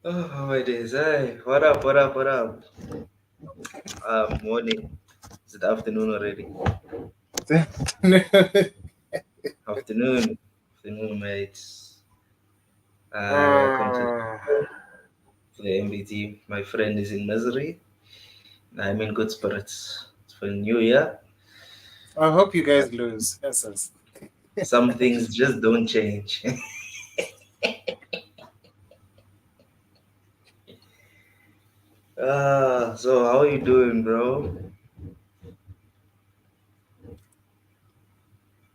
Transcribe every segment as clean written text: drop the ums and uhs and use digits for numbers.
Oh, it is. Hey, what up? What up? What up? Morning. Is it afternoon already? Afternoon. Afternoon, mates. Welcome uh, to the MBT. My friend is in misery. I'm in good spirits. It's for New Year. I hope you Uh, guys lose. Yes. some things just don't change. So how are you doing, bro?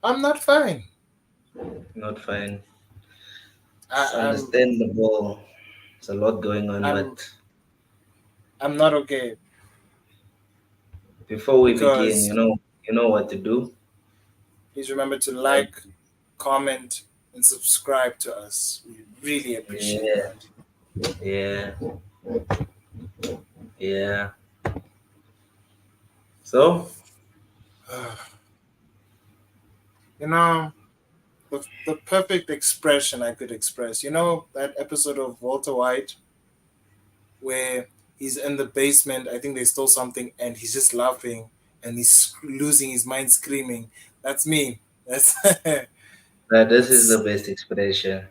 I'm not fine. Not fine. It's I, I'm understandable. There's a lot going on, I'm but I'm not okay before we begin, because you know what to do. please remember to Right? like, comment, and subscribe to us. We really appreciate Yeah, that. yeah, yeah. So, You know, the perfect expression I could express. You know that episode of Walter White where he's in the basement. I think they stole something, and he's just laughing and he's losing his mind, screaming. That's me. That's this is the that's. best expression.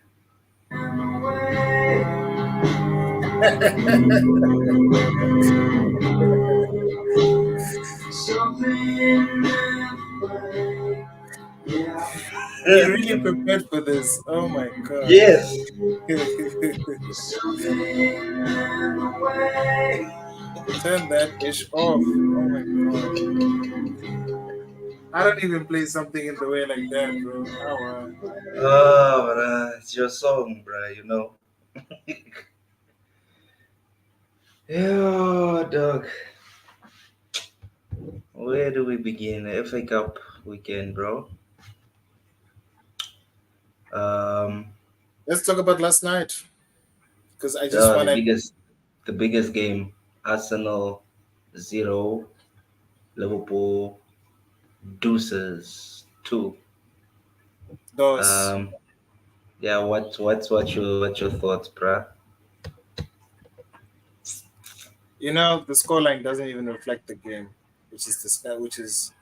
You really prepared for this. Oh my god. Yes. Turn that ish off. Oh my god. I don't even play something in the way like that, bro. Oh, Oh, bruh, it's your song, bruh, you know. Yeah, dog. Where do we begin? FA Cup weekend, bro. Um, let's talk about last night because I just the wanted. biggest, the biggest game. Arsenal 0, Liverpool deuces 2. Those. Um, yeah. What's your thoughts, bruh? The scoreline doesn't even reflect the game, which is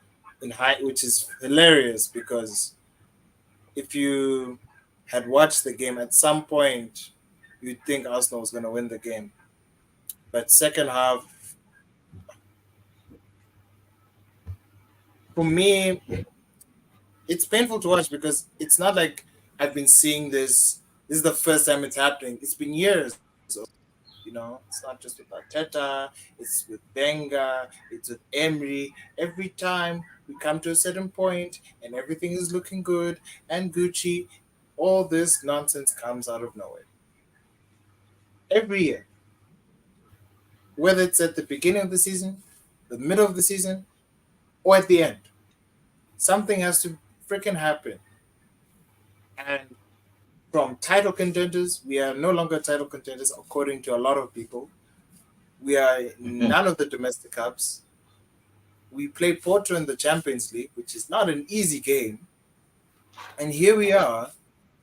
in high, which is hilarious because if you had watched the game at some point, you'd think Arsenal was going to win the game. But second half, for me, it's painful to watch because it's not like I've been seeing this. This is the first time it's happening. It's been years. It's not just with Arteta. It's with Wenger. It's with Emery. Every time we come to a certain point and everything is looking good and Gucci, all this nonsense comes out of nowhere. Every year, whether it's at the beginning of the season, the middle of the season, or at the end, something has to freaking happen. And from title contenders, we are no longer title contenders according to a lot of people. We are none of the domestic cups. We play Porto in the Champions League, which is not an easy game. And here we are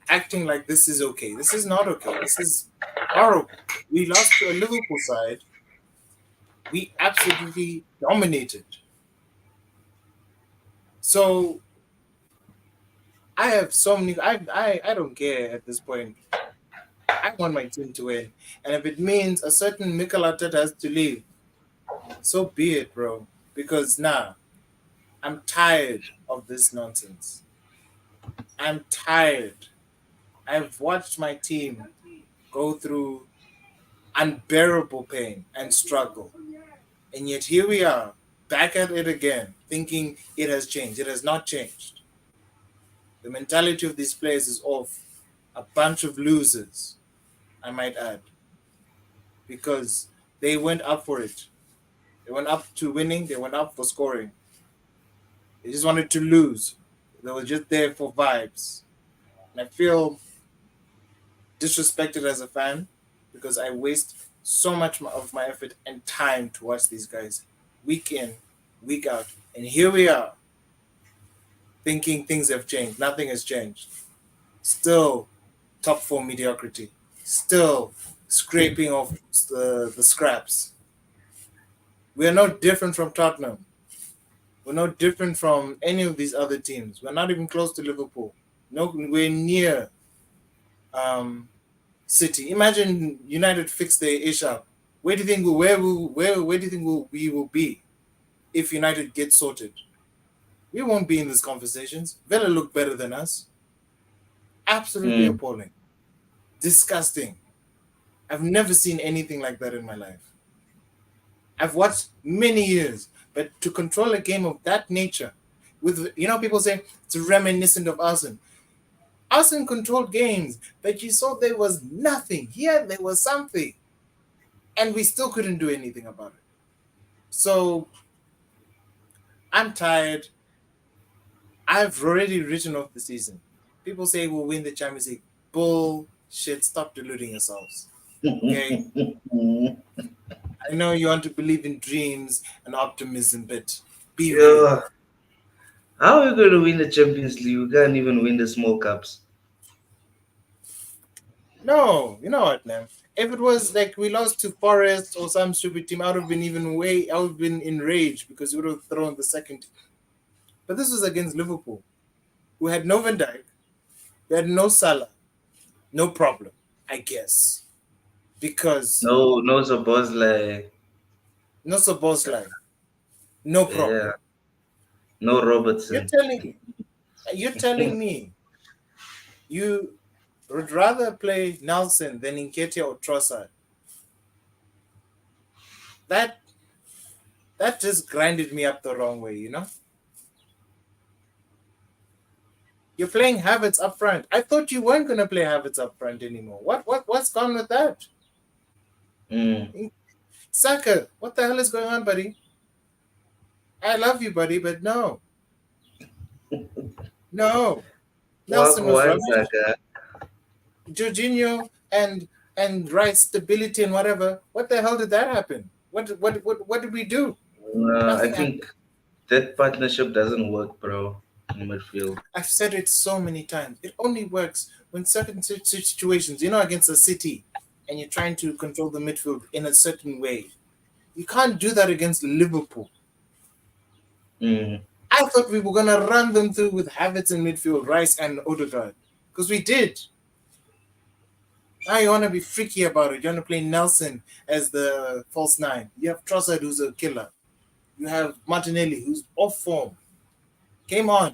acting like this is okay. This is not okay. This is horrible. We lost to a Liverpool side. We absolutely dominated. So I have so many. I don't care at this point. I want my team to win, and if it means a certain Mikel Arteta has to leave, so be it, bro. Because now I'm tired of this nonsense. I'm tired. I've watched my team go through unbearable pain and struggle. And yet here we are, back at it again, thinking it has changed. It has not changed. The mentality of these players is off. A bunch of losers, I might add, because they went up for it. They went up to winning, they went up for scoring. They just wanted to lose. They were just there for vibes. And I feel disrespected as a fan because I waste so much of my effort and time to watch these guys week in, week out. And here we are thinking things have changed. Nothing has changed. Still top four mediocrity. Still scraping off the scraps. We are no different from Tottenham. We're no different from any of these other teams. We're not even close to Liverpool. Nowhere near um, City. Imagine United fix their ish up. Where do you think where do you think we will be if United gets sorted? We won't be in these conversations. Villa look better than us. Absolutely Mm. appalling. Disgusting. I've never seen anything like that in my life. I've watched many years, but to control a game of that nature, with people say it's reminiscent of Arsenal. Arsenal controlled games, but you saw there was nothing. Here there was something, and we still couldn't do anything about it. So I'm tired. I've already written off the season. People say we'll win the Champions League. Bullshit. Stop deluding yourselves. Okay. I know you want to believe in dreams and optimism, but be real. Yeah. How are we going to win the Champions League? We can't even win the small cups. No, you know what, man? If it was like we lost to Forest or some stupid team, I would have been enraged because we would have thrown the second. But this was against Liverpool, who had no Van Dijk, we had no Salah, no problem, I guess, because No, no, suppose like no Szoboszlai, no yeah, problem. no You're Robertson. telling you're telling me you would rather play Nelson than Nketiah or Trossard. That that just grinded me up the wrong way. You're playing Havertz up front. I thought you weren't gonna play Havertz up front anymore. What's gone with that? Mm. Saka, what the hell is going on, buddy? I love you, buddy, but no. No. Walk Nelson was one, rubbish. Saka. Jorginho and Rice stability and whatever. What the hell did that happen? What did we do? I Nothing happened. think that partnership doesn't work, bro, in midfield. I've said it so many times. It only works when certain situations, against a City, and you're trying to control the midfield in a certain way. You can't do that against Liverpool. Mm. I thought we were gonna run them through with Havertz in midfield, Rice and Odegaard, because we did. Now you wanna be freaky about it. You wanna play Nelson as the false nine. You have Trossard, who's a killer. You have Martinelli, who's off form. Came on,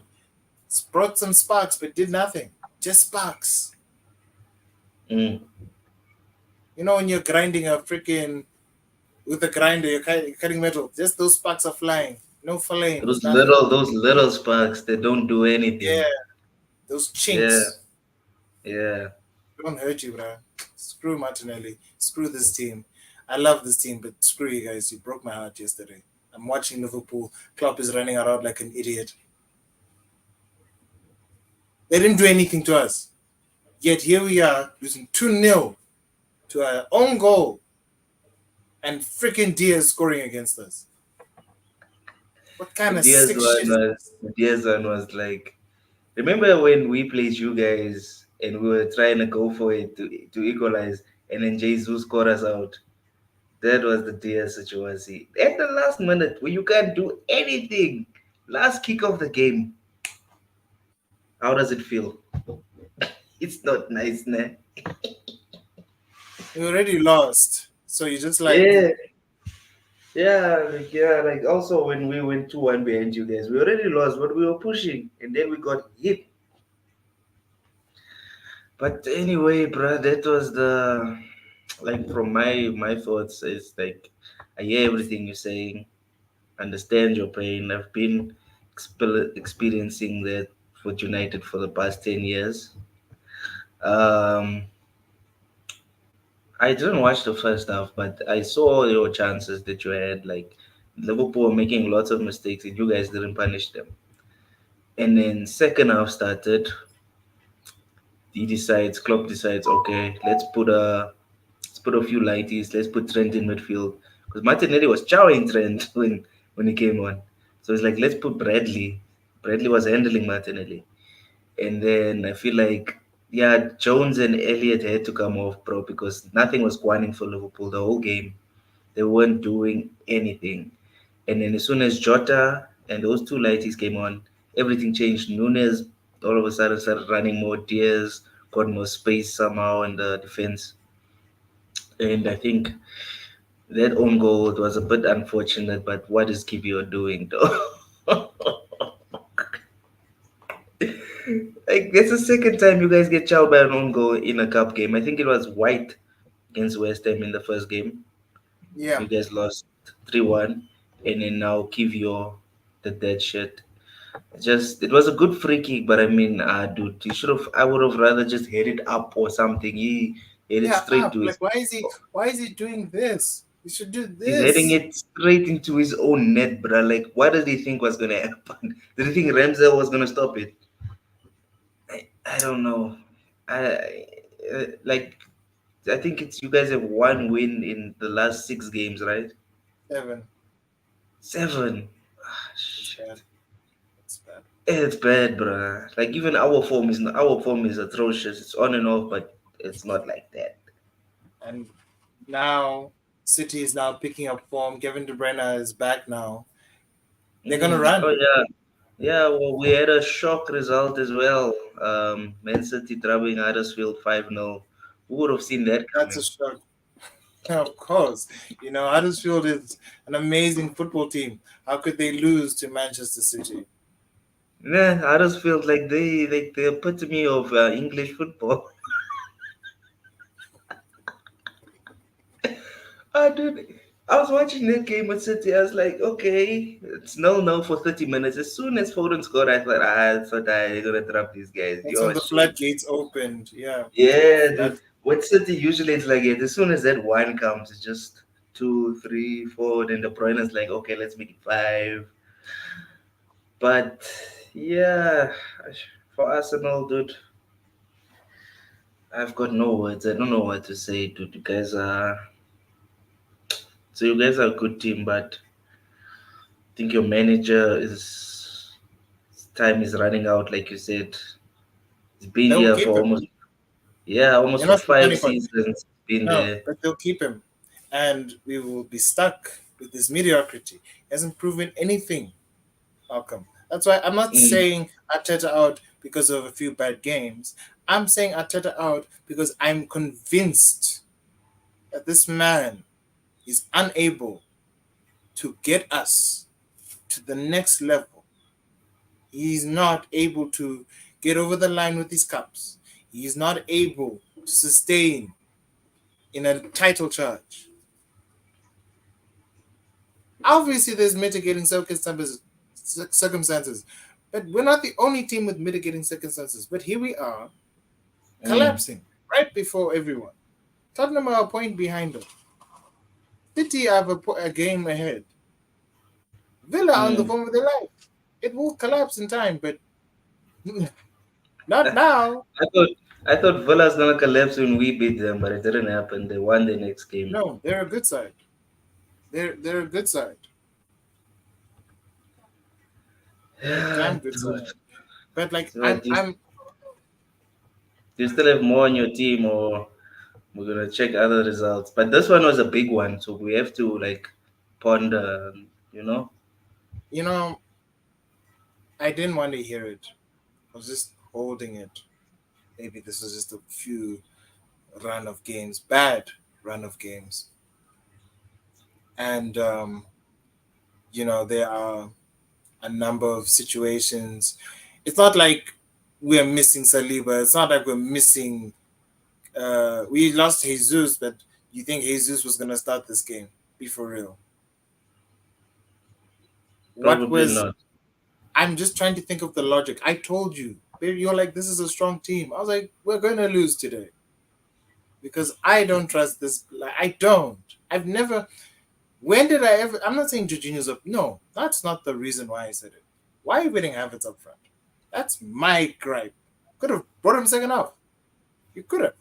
brought some sparks, but did nothing. Just sparks. Mm. When you're grinding a freaking with a grinder, you're cutting metal. Just those sparks are flying. No flames, nothing. Those little sparks, they don't do Yeah, anything. those Yeah, chinks yeah. don't hurt you, bro. Screw Martinelli. Screw this team. I love this team, but screw you guys. You broke my heart yesterday. I'm watching Liverpool. Klopp is running around like an idiot. They didn't do anything to us. Yet here we are losing 2-0 to our own goal and freaking Diaz scoring against us. What kind of Diaz sick shit one is was this? Diaz one was like, remember when we played you guys and we were trying to go for it to equalize, and then Jesus scored us out. That was the Diaz situation. At the last minute, where you can't do anything, last kick of the game. How does it feel? It's not nice, nah. We already lost. So you just like, Yeah, yeah. Like also when we went 2-1 behind you guys, we already lost, but we were pushing, and then we got hit. But anyway, bro, that was the like from my thoughts is like I hear everything you're saying, understand your pain. I've been experiencing that for United for the past 10 years. Um, I didn't watch the first half, but I saw your chances that you had. Like Liverpool were making lots of mistakes, and you guys didn't punish them. And then second half started. Klopp decides, okay, let's put a few lighties. Let's put Trent in midfield because Martinelli was chowing Trent when he came on. So it's like let's put Bradley. Bradley was handling Martinelli, and then I feel like Yeah, Jones and Elliott had to come off, bro, because nothing was going for Liverpool the whole game. They weren't doing anything. And then as soon as Jota and those two lighties came on, everything changed. Nunes all of a sudden started running more. Diaz got more space somehow in the defense. And I think that own goal was a bit unfortunate, but what is Kibio doing though? Like that's the second time you guys get chowed by an own goal in a cup game. I think it was White against West Ham in the first game. Yeah, You guys lost 3-1, and then now Kivio the dead shit. Just it was a good free kick, but I mean, dude, he should have. I would have rather just hit it up or something. He hit it yeah. straight to Like, his. why is he doing this? He should do He's heading this. it straight into his own net, bruh. Like, what did he think was gonna happen? Did he think Ramsey was gonna stop it? I don't know. Like I think it's you guys have one win in the last 6 games, right? Seven. Seven. It's Shit. bad. It's bad. It's bad, bruh. Like even our form is atrocious. It's on and off, but it's not like that. And now City is now picking up form. Kevin De Bruyne is back now. They're gonna Oh run. yeah, yeah. Well, we had a shock result as well. Man City drubbing Huddersfield 5-0. Who would have seen that That's a coming? shock. Of course. Huddersfield is an amazing football team. How could they lose to Manchester City? Yeah, Huddersfield like the epitome of English football. Dude, I was watching that game with City. I was like, okay, it's no for 30 minutes. As soon as Foden scored, I thought, so tired. They're gonna drop these guys. That's when Yo, the shit. floodgates opened. Yeah. Yeah, Flood. dude. With City, usually it's like it. As soon as that one comes, it's just two, three, four. Then the Bruyne is like, okay, let's make it five. But yeah, for Arsenal, dude, I've got no words. I don't know what to say, dude. You guys are a good team, but I think your manager is his time is running out. Like you said, he's been They'll here for keep him. almost for That's the five funny part. seasons. Been No, there. but they'll keep him. And we will be stuck with this mediocrity. He hasn't proven anything, Malcolm. That's why I'm not Mm, saying Arteta out because of a few bad games. I'm saying Arteta out because I'm convinced that this man is unable to get us to the next level. He's not able to get over the line with his cups. He's not able to sustain in a title charge. Obviously, there's mitigating circumstances, but we're not the only team with mitigating circumstances. But here we are, mm, collapsing right before everyone. Tottenham are a point behind them. City have a game ahead. Villa on the mm. form of their life. It will collapse in time, but not now. I thought I thought Villa's gonna collapse when we beat them, but it didn't happen. They won the next game. No, they're a good side. They're a good side, a Yeah, damn good dude. side. But like So, I'm do you, I'm do you still have more on your team, or we're gonna check other results? But this one was a big one, so we have to like ponder. You know. you know I didn't want to hear it. I was just holding it. Maybe this was just a few run of games, bad run of games, and there are a number of situations. It's not like we're missing Saliba. It's not like we're missing. We lost Jesus, but you think Jesus was gonna start this game? Be for real. What Probably was? not. I'm just trying to think of the logic. I told you, baby. You're like, this is a strong team. I was like, we're gonna lose today because I don't trust this. Like, I don't. I've never. When did I ever? I'm not saying Jorginho's up. No, that's not the reason why I said it. Why are you putting Havertz up front? That's my gripe. Could have brought him second half. You could have.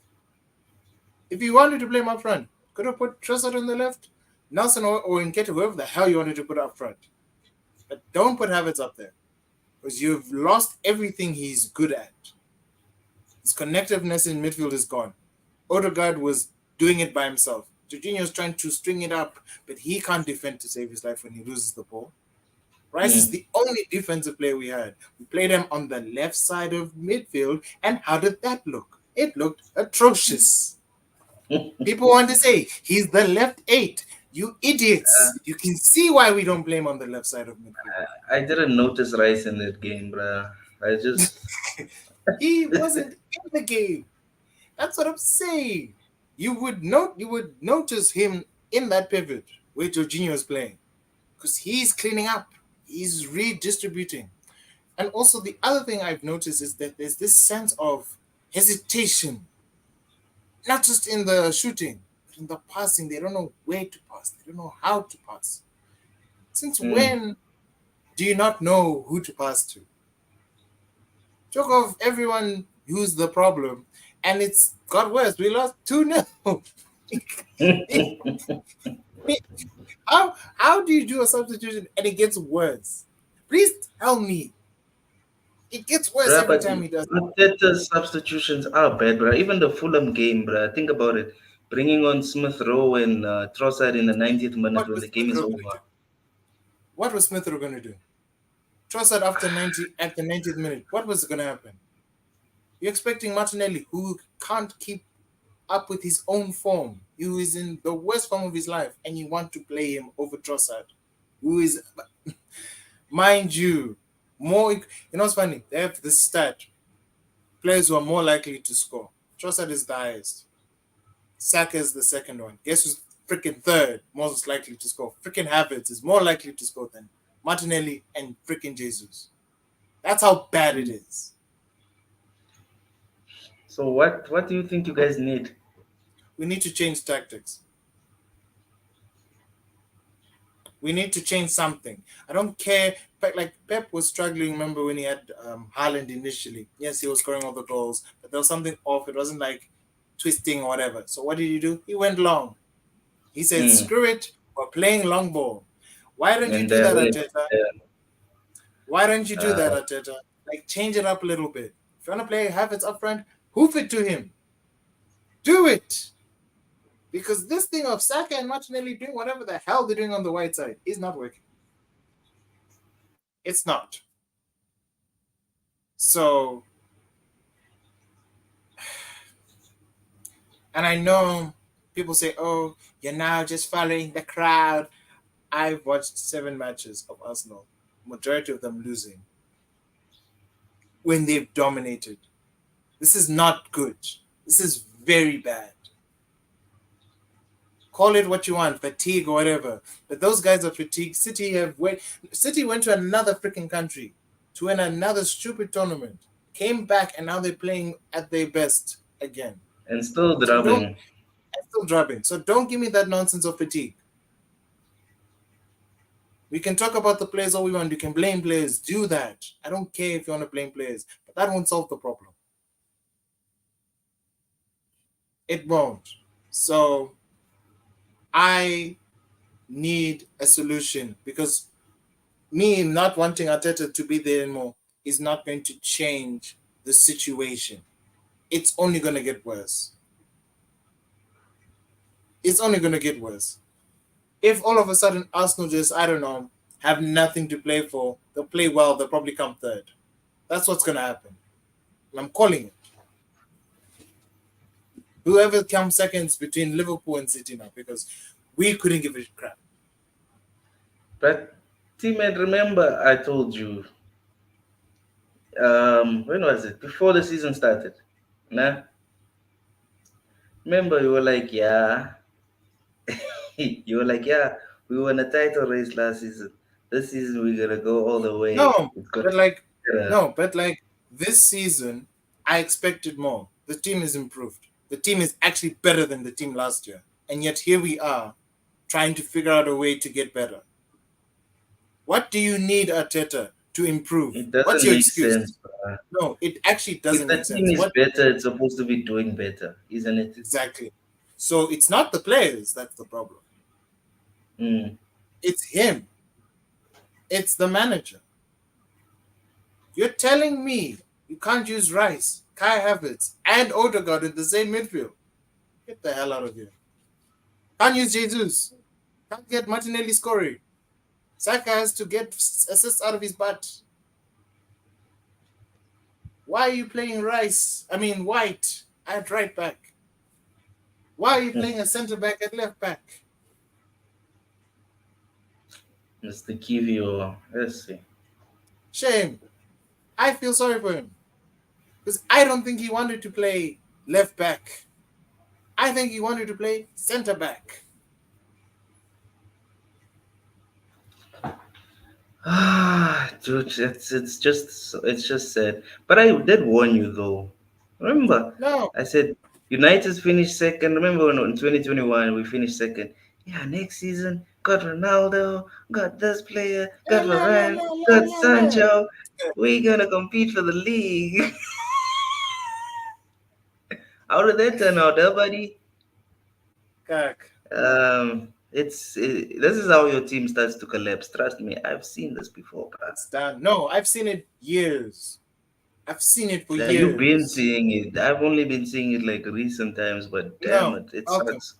If you wanted to play him up front, could have put Trossard on the left, Nelson or Nketiah, whoever the hell you wanted to put up front. But don't put Havertz up there because you've lost everything he's good at. His connectiveness in midfield is gone. Odegaard was doing it by himself. Jorginho's trying to string it up, but he can't defend to save his life when he loses the ball. Rice is Mm. the only defensive player we had. We played him on the left side of midfield, and how did that look? It looked atrocious. People want to say he's the left eight. You idiots. You can see why we don't play him on the left side of midfield. I didn't notice Rice in that game, bruh. I just. He wasn't in the game. That's what I'm saying. You would notice him in that pivot where Jorginho is playing. Because he's cleaning up. He's redistributing. And also the other thing I've noticed is that there's this sense of hesitation, not just in the shooting, but in the passing. They don't know where to pass. They don't know how to pass. Since Mm. when do you not know who to pass to? Talk of everyone who's the problem, and it's got worse. We lost 2-0. How do you do a substitution and it gets worse? Please tell me. It gets worse Bruh, every but time he does it. Arteta's substitutions are bad, bruh. Even the Fulham game, bruh. Think about it. Bringing on Smith Rowe and Trossard in the 90th minute What when was the game Smith is Rowe going to do? over. What was Smith Rowe going to do? Trossard after 90 at the 90th minute. What was going to happen? You're expecting Martinelli, who can't keep up with his own form, who is in the worst form of his life, and you want to play him over Trossard, who is, mind you, more. You know what's funny? They have this stat: players who are more likely to score. Trossard is the highest. Saka is the second one. Guess who's freaking third, most likely to score? Freaking Havertz is more likely to score than Martinelli and freaking Jesus. That's how bad it is. So what do you think you guys need? We need to change tactics. We need to change something. I don't care. But like Pep was struggling. Remember when he had Haaland initially? Yes, he was scoring all the goals, but there was something off. It wasn't like twisting or whatever. So what did he do? He went long. He said, Mm. "Screw it. We're playing long ball." Why don't you And do that, wait, Arteta? Why don't you do that, uh, Arteta? Like change it up a little bit. If you want to play Havertz up front, hoof it to him. Do it. Because this thing of Saka and Martinelli doing whatever the hell they're doing on the white side is not working. It's not. So, and I know people say, oh, you're now just following the crowd. I've watched 7 matches of Arsenal, majority of them losing, when they've dominated. This is not good. This is very bad. Call it what you want, fatigue or whatever. But those guys are fatigued. City went to another freaking country to win another stupid tournament. Came back and now they're playing at their best again. and still So don't drubbing. still dropping. So don't give me that nonsense of fatigue. We can talk about the players all we want. You can blame players. Do that. I don't care if you want to blame players, but that won't solve the problem. It won't. So I need a solution because me not wanting Arteta to be there anymore is not going to change the situation. It's only going to get worse. It's only going to get worse. If all of a sudden Arsenal just, I don't know, have nothing to play for, they'll play well, they'll probably come third. That's what's going to happen. And I'm calling it. Whoever comes second is between Liverpool and City now because we couldn't give a crap. But teammate, remember I told you, when was it? Before the season started. Nah. Remember you were like, yeah. You were like, yeah, we won a title race last season. This season we're gonna go all the way. No, It's gonna but like, be better. no, but like this season, I expected more. The team is improved. The team is actually better than the team last year. And yet here we are trying to figure out a way to get better. What do you need, Arteta, to improve? It What's doesn't your make excuse? sense. No, it actually If doesn't the make team sense. is What better, it's supposed to be doing better, isn't it? exactly? So it's not the players that's the problem. Mm. It's him. It's the manager. You're telling me you can't use Rice, Kai Havertz and Odegaard in the same midfield. Get the hell out of here. Can't use Jesus. Can't get Martinelli scoring. Saka has to get assists out of his butt. Why are you playing Rice? I mean White at right back. Why are you playing a centre back at left back? Mr. Kivio. Let's see. Shame. I feel sorry for him because I don't think he wanted to play left back. I think he wanted to play centre back. Ah, dude, it's just sad. But I did warn you though. Remember, No, I said United's finished second. Remember when in 2021 we finished second? Yeah, next season got Ronaldo, got this player, no, got no, no, Varane, no, no, got no, no. Sancho. We're gonna compete for the league. How did that turn out, buddy? Kak, This is how your team starts to collapse. Trust me, I've seen this before, bruh. it's done. No, I've seen it years. I've seen it for Yeah, you've been years. seeing it. I've only been seeing it like recent times, but damn No, it, it okay. sucks.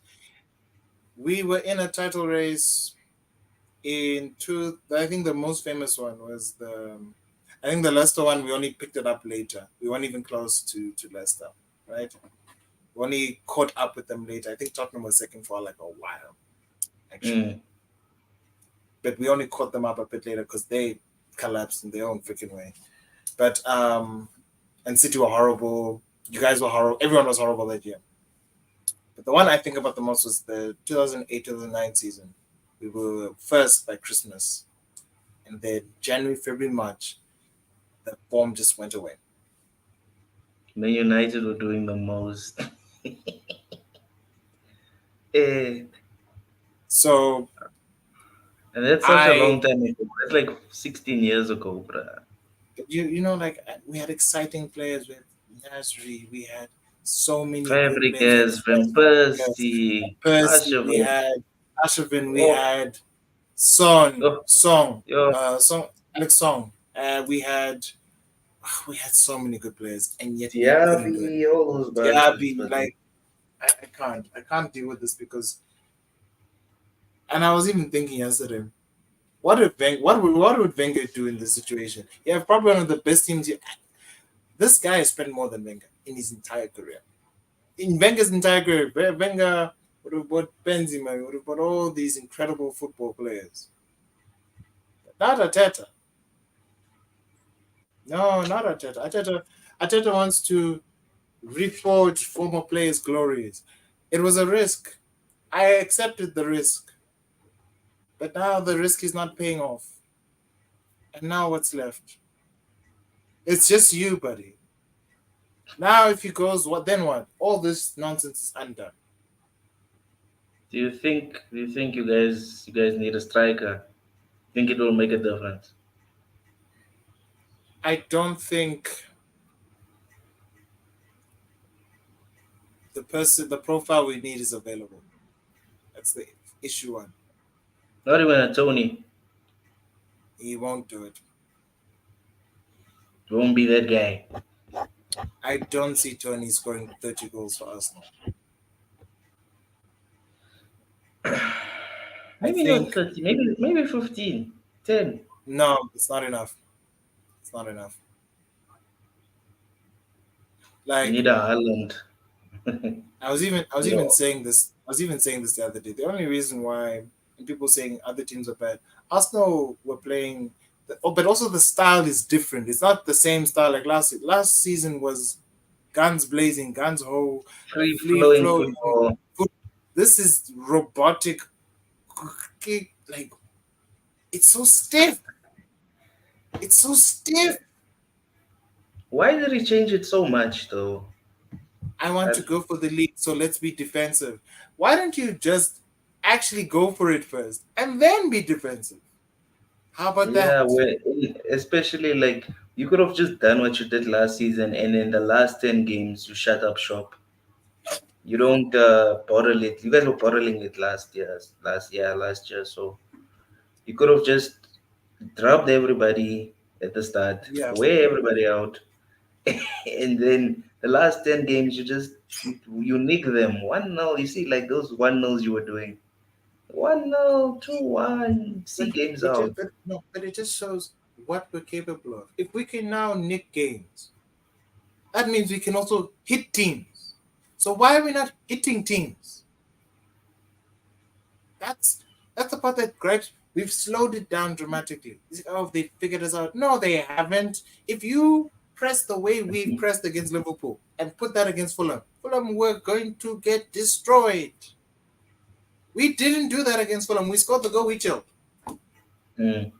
We were in a title race in two. I think the most famous one was the. I think the Leicester one. We only picked it up later. We weren't even close to Leicester, right? We only caught up with them later. I think Tottenham was second for like a while, actually, Mm. but we only caught them up a bit later because they collapsed in their own freaking way. But and City were horrible. You guys were horrible. Everyone was horrible that year. But the one I think about the most was the 2008-2009 season. We were first by Christmas, and then January, February, March, the form just went away. Man United were doing the most. Eh, So and that's such a long I, time ago. That's like 16 years ago, bruh. you know, like we had exciting players with Nasri. We had so many good players. We had Fabregas, Van Fabregas, Persie, Percy. We Asheville. had Ashrafin. We Oh, had Son, yo, Song, yo, Song, Alex Song. We had so many good players, and yet we couldn't do it. Diaby, all those bastards, Diaby, but like I can't deal with this because, and I was even thinking yesterday, what would Wenger do in this situation? You have probably one of the best teams. This guy has spent more than Wenger in his entire career. In Wenger's entire career, Wenger would have bought Benzema, would have bought all these incredible football players. But not Arteta. No, not Arteta. Arteta wants to reforge former players' glories. It was a risk. I accepted the risk. But now the risk is not paying off. And now what's left? It's just you, buddy. Now if he goes, what then what? All this nonsense is undone. do you think you guys need a striker? Think it will make a difference? I don't think the profile we need is available. That's the issue one. Not even a Tony. He won't do it. Won't be that guy. I don't see Tony scoring 30 goals for Arsenal. I Maybe not think 30, maybe 15, 10. no, it's not enough. It's not enough. You Like need a Haaland. I was even No. saying this. I was even saying this the other day. The only reason why and people saying other teams are bad, Arsenal were playing, but also the style is different. It's not the same style like last season. Last season was guns blazing, guns ho, Free free flowing flowing. football. This is robotic. Like it's so stiff. It's so stiff. Why did he change it so much though? I want to That, go for the league, so let's be defensive. Why don't you just actually go for it first and then be defensive? How about yeah, that? especially like you could have just done what you did last season, and in the last 10 games you shut up shop. You don't bottle it. You guys were bottling it last year. So you could have just dropped everybody at the start, Yeah. wear everybody out, and then The last 10 games, you nick them 1-0. You see, like those 1-0s you were doing, 1-0, 2-1. See games out. But it just shows what we're capable of. If we can now nick games, that means we can also hit teams. So why are we not hitting teams? That's that's the part that gripes. We've slowed it down dramatically. Oh, they figured us out. No, they haven't. If you press the way we've pressed against Liverpool and put that against Fulham, Fulham were going to get destroyed. We didn't do that against Fulham. We scored the goal, we chilled. Mm.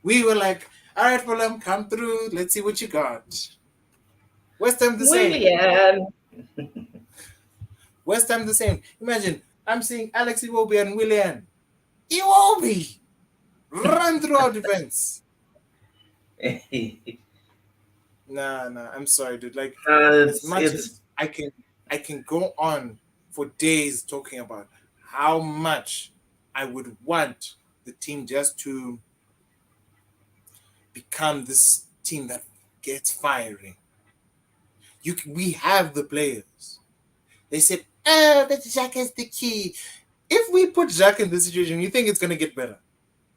We were like, all right, Fulham, come through. Let's see what you got. West Ham the same. William. West Ham the same. Imagine, I'm seeing Alex Iwobi and Willian. Iwobi! Run through our defense. Nah, I'm sorry, dude. Like, as much as I can go on for days talking about how much I would want the team just to become this team that gets firing. We have the players. They said, oh, but Jack is the key. If we put Jack in this situation, you think it's gonna get better?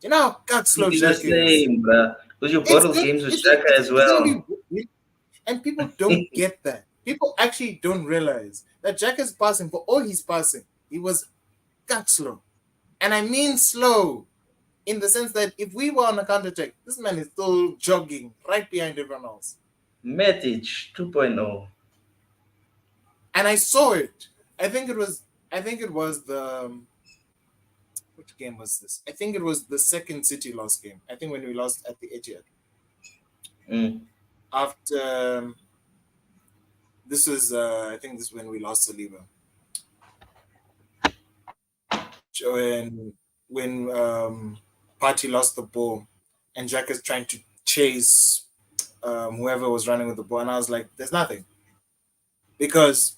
You know how cut slow It'll be the Jack is. same, bruh. Because you It's bottle good. games with Shaka as It's gonna well. be, and people don't get that. People actually don't realize that Jack is passing. For all he's passing, he was cut slow, and I mean slow, in the sense that if we were on a counter attack, this man is still jogging right behind everyone else. Matic 2.0. And I saw it. I think it was. I think it was the. Which game was this? I think it was the second City lost game. I think when we lost at the Etihad. Mm. After this was, I think this is when we lost Saliba. When Party lost the ball, and Jack is trying to chase whoever was running with the ball, and I was like, "There's nothing," because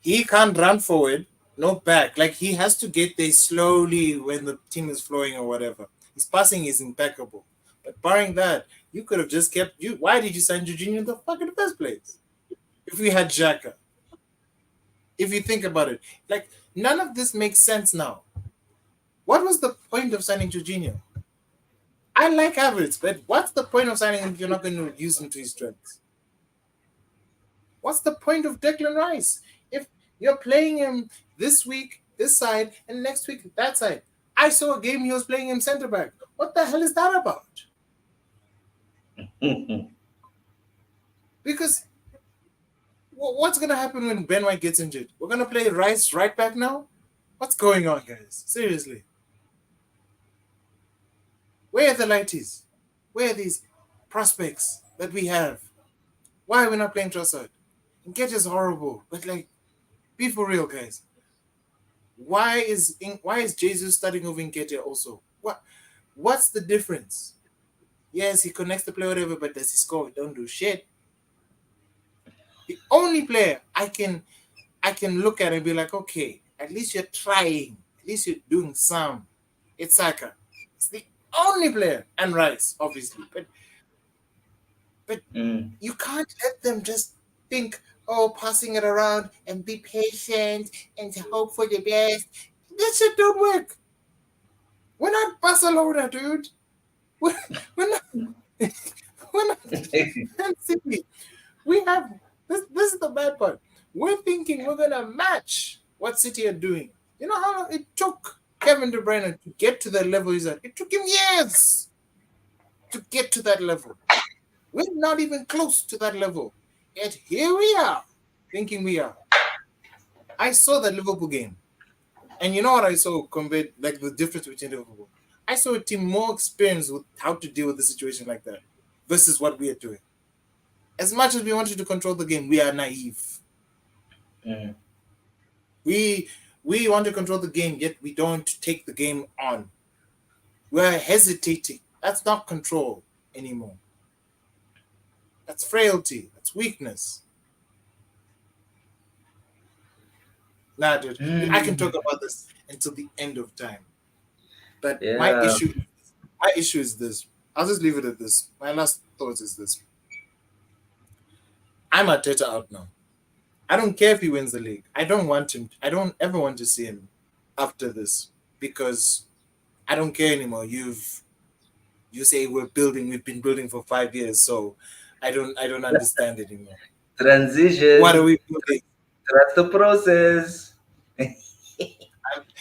he can't run forward, no back. Like he has to get there slowly when the team is flowing or whatever. His passing is impeccable, but barring that, you could have just kept you. Why did you sign Jorginho in the first place? If we had Xhaka, if you think about it, like none of this makes sense now. What was the point of signing Jorginho? I like Havertz, but what's the point of signing him if you're not going to use him to his strengths? What's the point of Declan Rice if you're playing him this week, this side, and next week, that side? I saw a game he was playing him centre back. What the hell is that about? Because what's going to happen when Ben White gets injured? We're going to play Rice right back now? What's going on, guys? Seriously. Where are the lighties? Where are these prospects that we have? Why are we not playing Trossard? Nketiah is horrible, but like, be for real, guys. Why is Jesus starting over Nketiah also? What's the difference? Yes, he connects the play, whatever, but does he score? Don't do shit. The only player I can look at and be like, okay, at least you're trying, at least you're doing some. It's Saka. It's the only player, and Rice, obviously, but you can't let them just think, oh, passing it around and be patient and to hope for the best. This shit don't work. We're not Barcelona, dude. We're not. We're not Man City. We have this. This is the bad part. We're thinking we're gonna match what City are doing. You know how long it took Kevin De Bruyne to get to that level he's at? It took him years to get to that level. We're not even close to that level. Yet here we are, thinking we are. I saw that Liverpool game. And you know what I saw compared, like the difference between Liverpool? I saw a team more experienced with how to deal with a situation like that versus what we are doing. As much as we wanted to control the game, we are naive. Mm. We want to control the game, yet we don't take the game on. We're hesitating. That's not control anymore. That's frailty. That's weakness. Nah, dude. I can talk about this until the end of time. But my Yeah. issue is this. I'll just leave it at this. My last thought is this. I'm Arteta out now. I don't care if he wins the league. I don't want him. I don't ever want to see him after this because I don't care anymore. You say we've been building for 5 years, so I don't understand anymore. What are Transition. we building? Trust the process.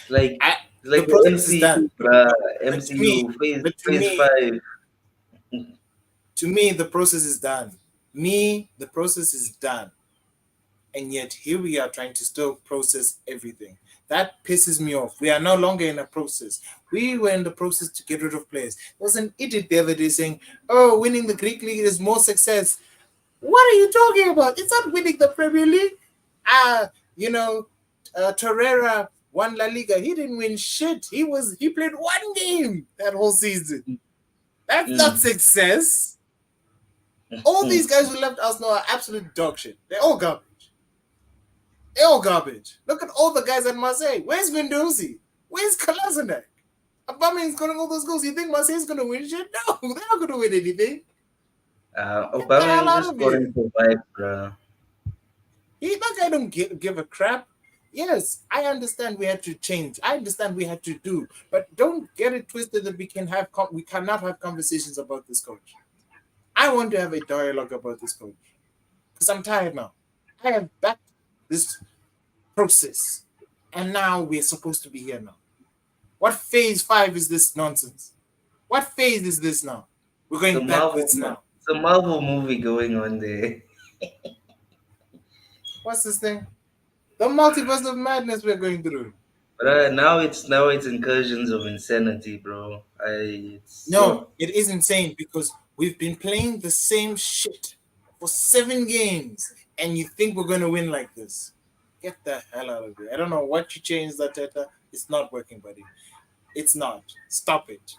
like I, the like the process is done. MCU, bruh. But to me, MCU but to phase me, 5. to me, the process is done. Me, the process is done. And yet here we are trying to still process everything. That pisses me off. We are no longer in a process. We were in the process to get rid of players. There was an idiot the other day saying, "Oh, winning the Greek league is more success." What are you talking about? It's not winning the Premier League. Ah, you know, Torreira won La Liga. He didn't win shit. He played one game that whole season. That's not Mm. success. All these guys who left Arsenal are absolute dog shit. They're all garbage. They're all garbage. Look at all the guys at Marseille. Where's Guendouzi? Where's Kolasinac? Aubameyang's scoring all those goals. You think Marseille's going to win shit? No, they're not going to win anything. Get the hell Obama out just of here. scoring for vibes, bruh. That guy don't give a crap. Yes, I understand we had to change. I understand we had to do, but don't get it twisted that we cannot have conversations about this coach. I want to have a dialogue about this coach because I'm tired now. I have backed this process, and now we're supposed to be here now. What phase 5 is this nonsense? What phase is this now? We're It's a going Marvel, backwards now. it's a Marvel movie going on there. What's this thing? The multiverse of madness we're going through. But now it's incursions of insanity, bro. It's No, it is insane because we've been playing the same shit for 7 games, and you think we're going to win like this? Get the hell out of here! I don't know what you changed that data. It's not working, buddy. It's not. Stop it.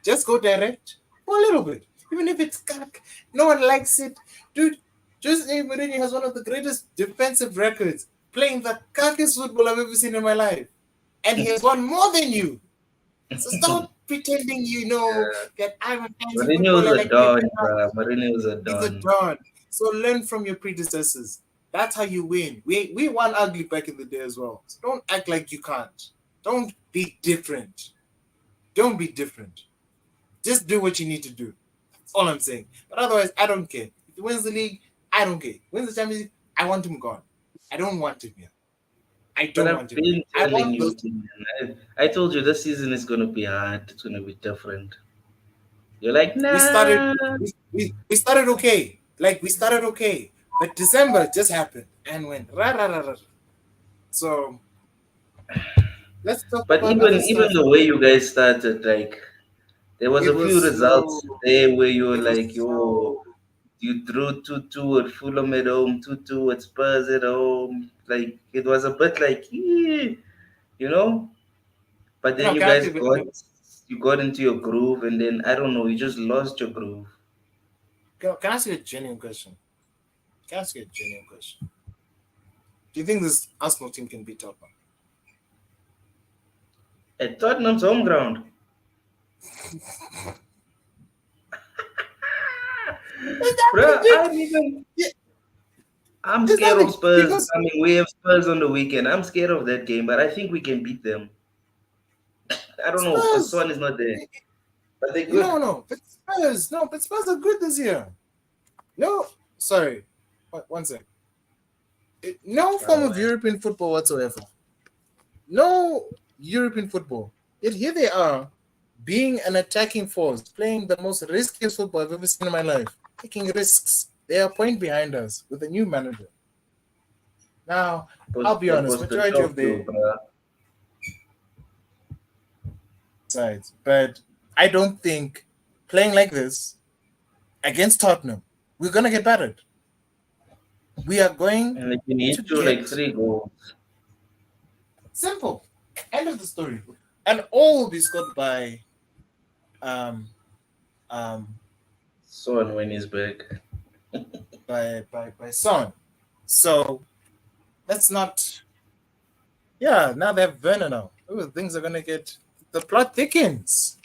Just go direct for a little bit, even if it's cack. No one likes it, dude. Jose Mourinho has one of the greatest defensive records, playing the cackest football I've ever seen in my life, and he has won more than you. So stop pretending you know that I'm a fancy Mourinho's footballer a like me. don, bro. Mourinho's a He's a don. don. So learn from your predecessors. That's how you win. We won ugly back in the day as well. So don't act like you can't. Don't be different. Don't be different. Just do what you need to do. That's all I'm saying. But otherwise, I don't care. If he wins the league, I don't care. Wins the Champions League, I want him gone. I don't want him here. I But don't I've want him here. been I telling want those. you, man. I told you this season is gonna be hard. It's gonna be different. You're like, We started. nah. We started okay. Like we started okay, but December just happened and went ra ra ra ra. So let's talk But about even other even stuff. the way you guys started, like there was It a few was results slow. there where you were It was like, yo, slow. you drew 2-2 at Fulham at home, 2-2 at Spurs at home. Like it was a bit like, you know. But then you Can I ask guys you? got into your groove, and then I don't know, you just lost your groove. Can I ask you a genuine question? Can I ask you a genuine question? Do you think this Arsenal team can beat Tottenham? At Tottenham's home ground. Is that Bro, legit? Yeah, I'm is that scared of legit? Spurs Because coming. We have Spurs on the weekend. I'm scared of that game, but I think we can beat them. I don't know, because Spurs. Son is not there. But they're No, good. no, but Spurs. No, but Spurs are good this year. No, sorry. One sec. No form of Alright. European football whatsoever. No European football. Yet here they are, being an attacking force, playing the most riskiest football I've ever seen in my life, taking risks. They are a point behind us with a new manager. Now, I'll be honest, Post the majority of Tokyo, the bro. sides, but I don't think playing like this against Tottenham, we're gonna get battered. We are going And like you need to to like get 3 goals. simple. End of the story. And all will be scored by um um Son when he's back. by Son. So that's not. Yeah, now they have Werner now. Ooh, things are gonna get. The plot thickens.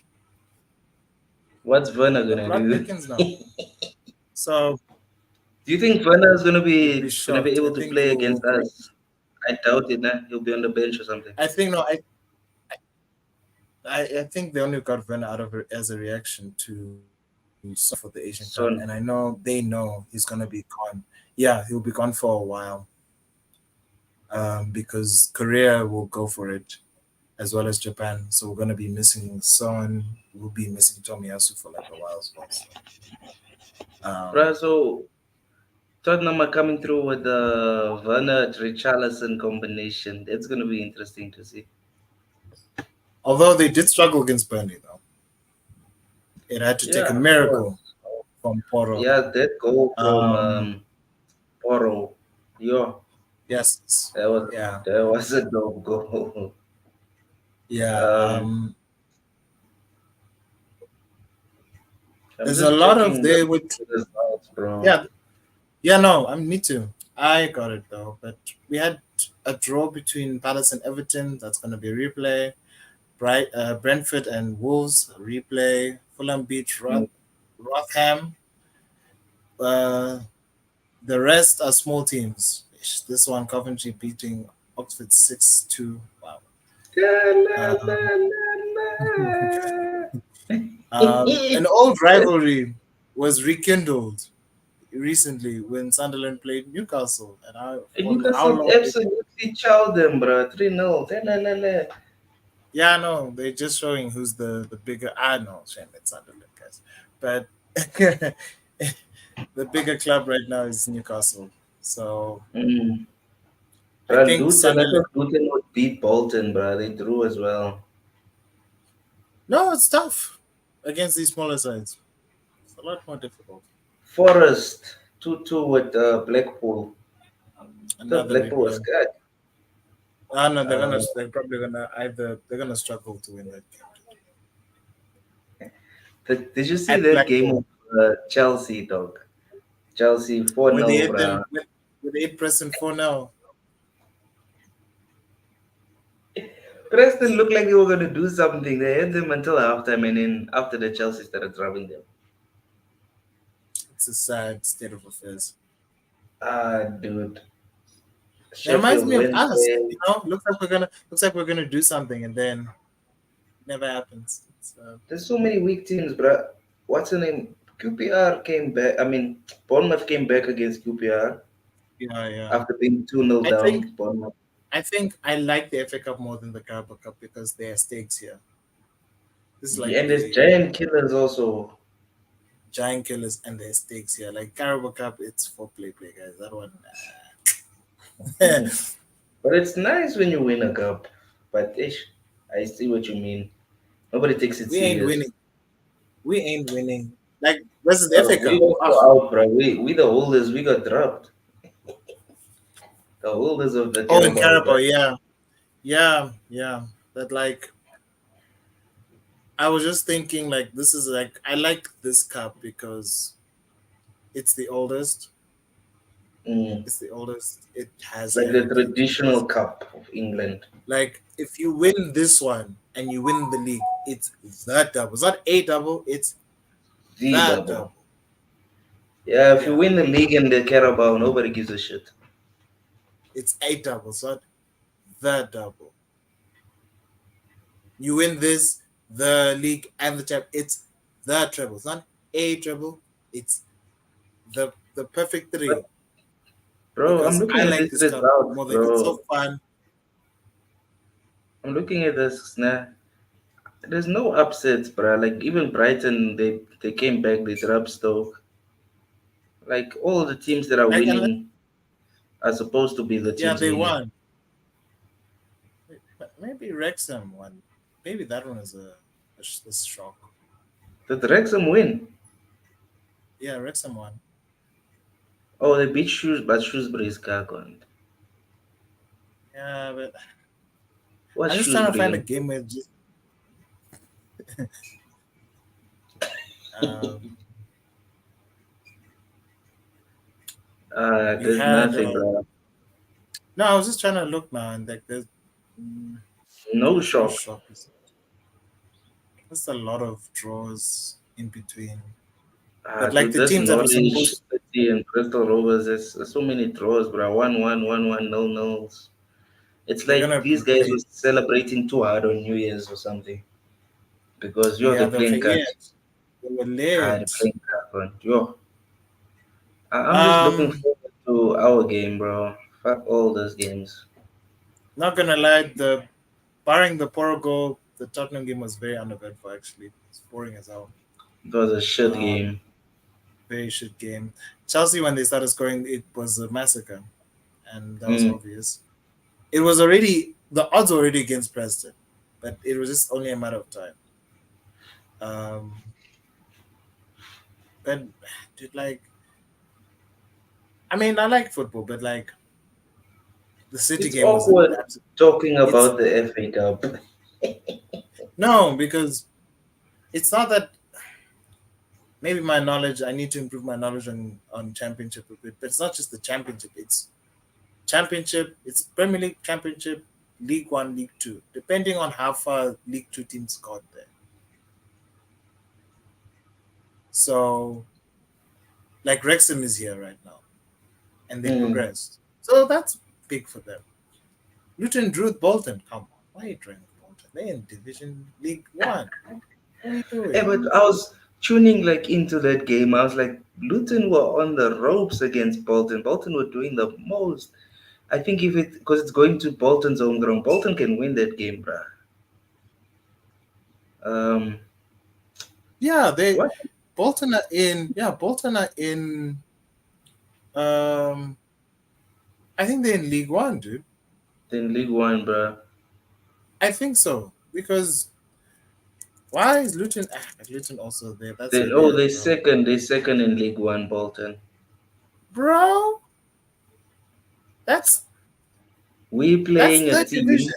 What's Werner The gonna plot do? thickens now. So Do you think Werner is You'll be gonna be shocked. I able to think play you will against be. us? I doubt it. Nah. He'll be on the bench or something. I think no. I think they only got Werner out of it as a reaction to Son for the Asian Cup, and I Son. know they know he's gonna be gone. Yeah, he'll be gone for a while. Because Korea will go for it as well as Japan. So we're gonna be missing Son. We'll be missing Tomiyasu for like a while as well. So, Bruh, um, so Tottenham are coming through with the Werner Richarlison combination. That's gonna be interesting to see. although they did struggle against Burnley, though, it had to take a Yeah, of miracle course. from Poro. Yeah, that goal from Um, Poro. Yo, yes, that was yeah, that was a dope goal. yeah. Um, I'm There's a just lot of checking they would, the results, bro. yeah, yeah. No, I mean, me too. I got it though, but we had a draw between Palace and Everton. That's going to be a replay. Brentford and Wolves replay. Fulham beat Mm. Rotherham. Uh, the rest are small teams. This one, Coventry beating Oxford 6-2. Wow. La, la, la, Um, la, la. an old rivalry was rekindled recently when Sunderland played Newcastle. And for how Newcastle long? absolutely chowed them, bro. 3-0. La, la, la. Yeah, no, they're just showing who's the bigger. I know, shame it's Sunderland, guys, but the bigger club right now is Newcastle. So Mm. I Bro, think Luton, I Sunderland. thought Luton would beat Bolton, bro. They drew as well. No, it's tough against these smaller sides. It's a lot more difficult. Forest 2-2 with Blackpool. I thought Another Blackpool was replay. good. Ah, no, Uh, they're probably gonna either they're gonna struggle to win that game did you see at that game Blackpool. of Chelsea, dog? Chelsea 4 Where they 0, hit bro. them with 8% 4-0. Preston looked like they were going to do something. They had them until halftime, and then after the Chelsea started drubbing them. It's a sad state of affairs. Ah, dude. It reminds Sheffield me of went us. there. Looks like we're gonna do something, and then never happens. There's so many weak teams, bro. What's the name? QPR came back. I mean, Bournemouth came back against QPR Yeah, yeah. after being 2-0 I think down. Bournemouth. I like the FA Cup more than the Carabao Cup because there are stakes here. This is Yeah, like and there's the giant killers also. giant killers and their stakes here. Like Carabao Cup, it's for play, guys. That one, But it's nice when you win a cup. But ish, I see what you mean. Nobody takes it we ain't serious. winning. We ain't winning. Like versus the FA We Cup. also out, bro. We the holders. We got dropped. The holders of the Oh, in Carabao Carabao, got. yeah, yeah, yeah. But like, I was just thinking, like, this is like I like this cup because it's the oldest. Mm, It's the oldest. It it's has like the heritage. traditional cup of England. Like if you win this one and you win the league, it's that double. It's not a double. It's The that double. double. Yeah, if you Yeah, win the league and the Carabao, nobody gives a shit. it's a double. It's not the double. You win this, the league and the champ. It's the treble. It's not a treble. It's the perfect three. But bro, I'm Because looking I at like this this cup result, more than it's so bro. fun. I'm looking at this now. There's no upsets, bro. Like even Brighton, they came back. They dropped Stoke. Like all the teams that are Like and winning are supposed to be the yeah, teams they winning. won. But maybe Wrexham won. Maybe that one is a shock. Did Wrexham win? Yeah, Wrexham won. Oh, they beat but Shrewsbury is gone. Yeah, but What's I'm just trying to Shrewsbury find a in? game where just um, you There's had. nothing, bro. No, I was just trying to look now, and like mm, No there's no shock. shock. There's a lot of draws in between. Ah, But like dude, the this teams that were Norwich supposed, City and Crystal Rovers, there's so many draws, bro. 1-1, 1-1, 0-0s. It's they're like gonna these guys play. were celebrating too hard on New Year's or something. Because Yeah, they're they're playing yeah, cut. they were Ah, they're late. playing cut, man. I'm just looking Um, forward to our game, bro. Fuck all those games. Not gonna lie, the barring the Poro goal, the Tottenham game was very uneventful. Actually, it's boring as hell. It was a shit Um, game. Very shit game. Chelsea, when they started scoring, it was a massacre, and that was Mm. obvious. It was already the odds were already against Preston, but it was just only a matter of time. Um, but dude, like, I mean, I like football, but like the City It's game was an awkward absolute. talking It's about the FA Cup. no, because it's not that maybe my knowledge. I need to improve my knowledge on championship a bit, but it's not just the championship. It's championship. It's Premier League championship, League One, League Two, depending on how far League Two teams got there. So, like Wrexham is here right now, and they Mm. progressed. So that's big for them. Luton drew with Bolton. Come on, why are you drawing with Bolton? They're in Division League One. What are you Yeah, doing? but I was tuning like into that game. I was like, Luton were on the ropes against Bolton. Bolton were doing the most. I think if it because it's going to Bolton's home ground, Bolton can win that game, bruh. Um, Yeah, they what Bolton are in. Yeah, Bolton are in. Um, I think they're in League One, dude. in League One, bruh? I think so because why is Luton? But Luton also there. That's They where oh they're they bro. second they second in League One, Bolton. Bro, that's We that's playing a third division. team.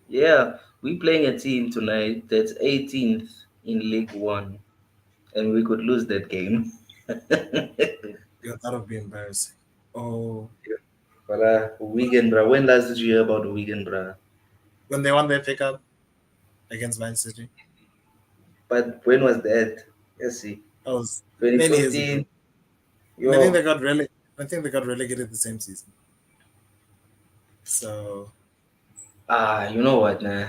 Yeah, we playing a team tonight that's 18th in League One, and we could lose that game. Yeah, that would be embarrassing. Oh, But Wigan, bruh. When last did you hear about Wigan, bruh? when they won their pickup against Man City, But when was that? Let's see. that was many years ago. 2015. And I think Yo, I think they got relegated the same season. So you know what, nah,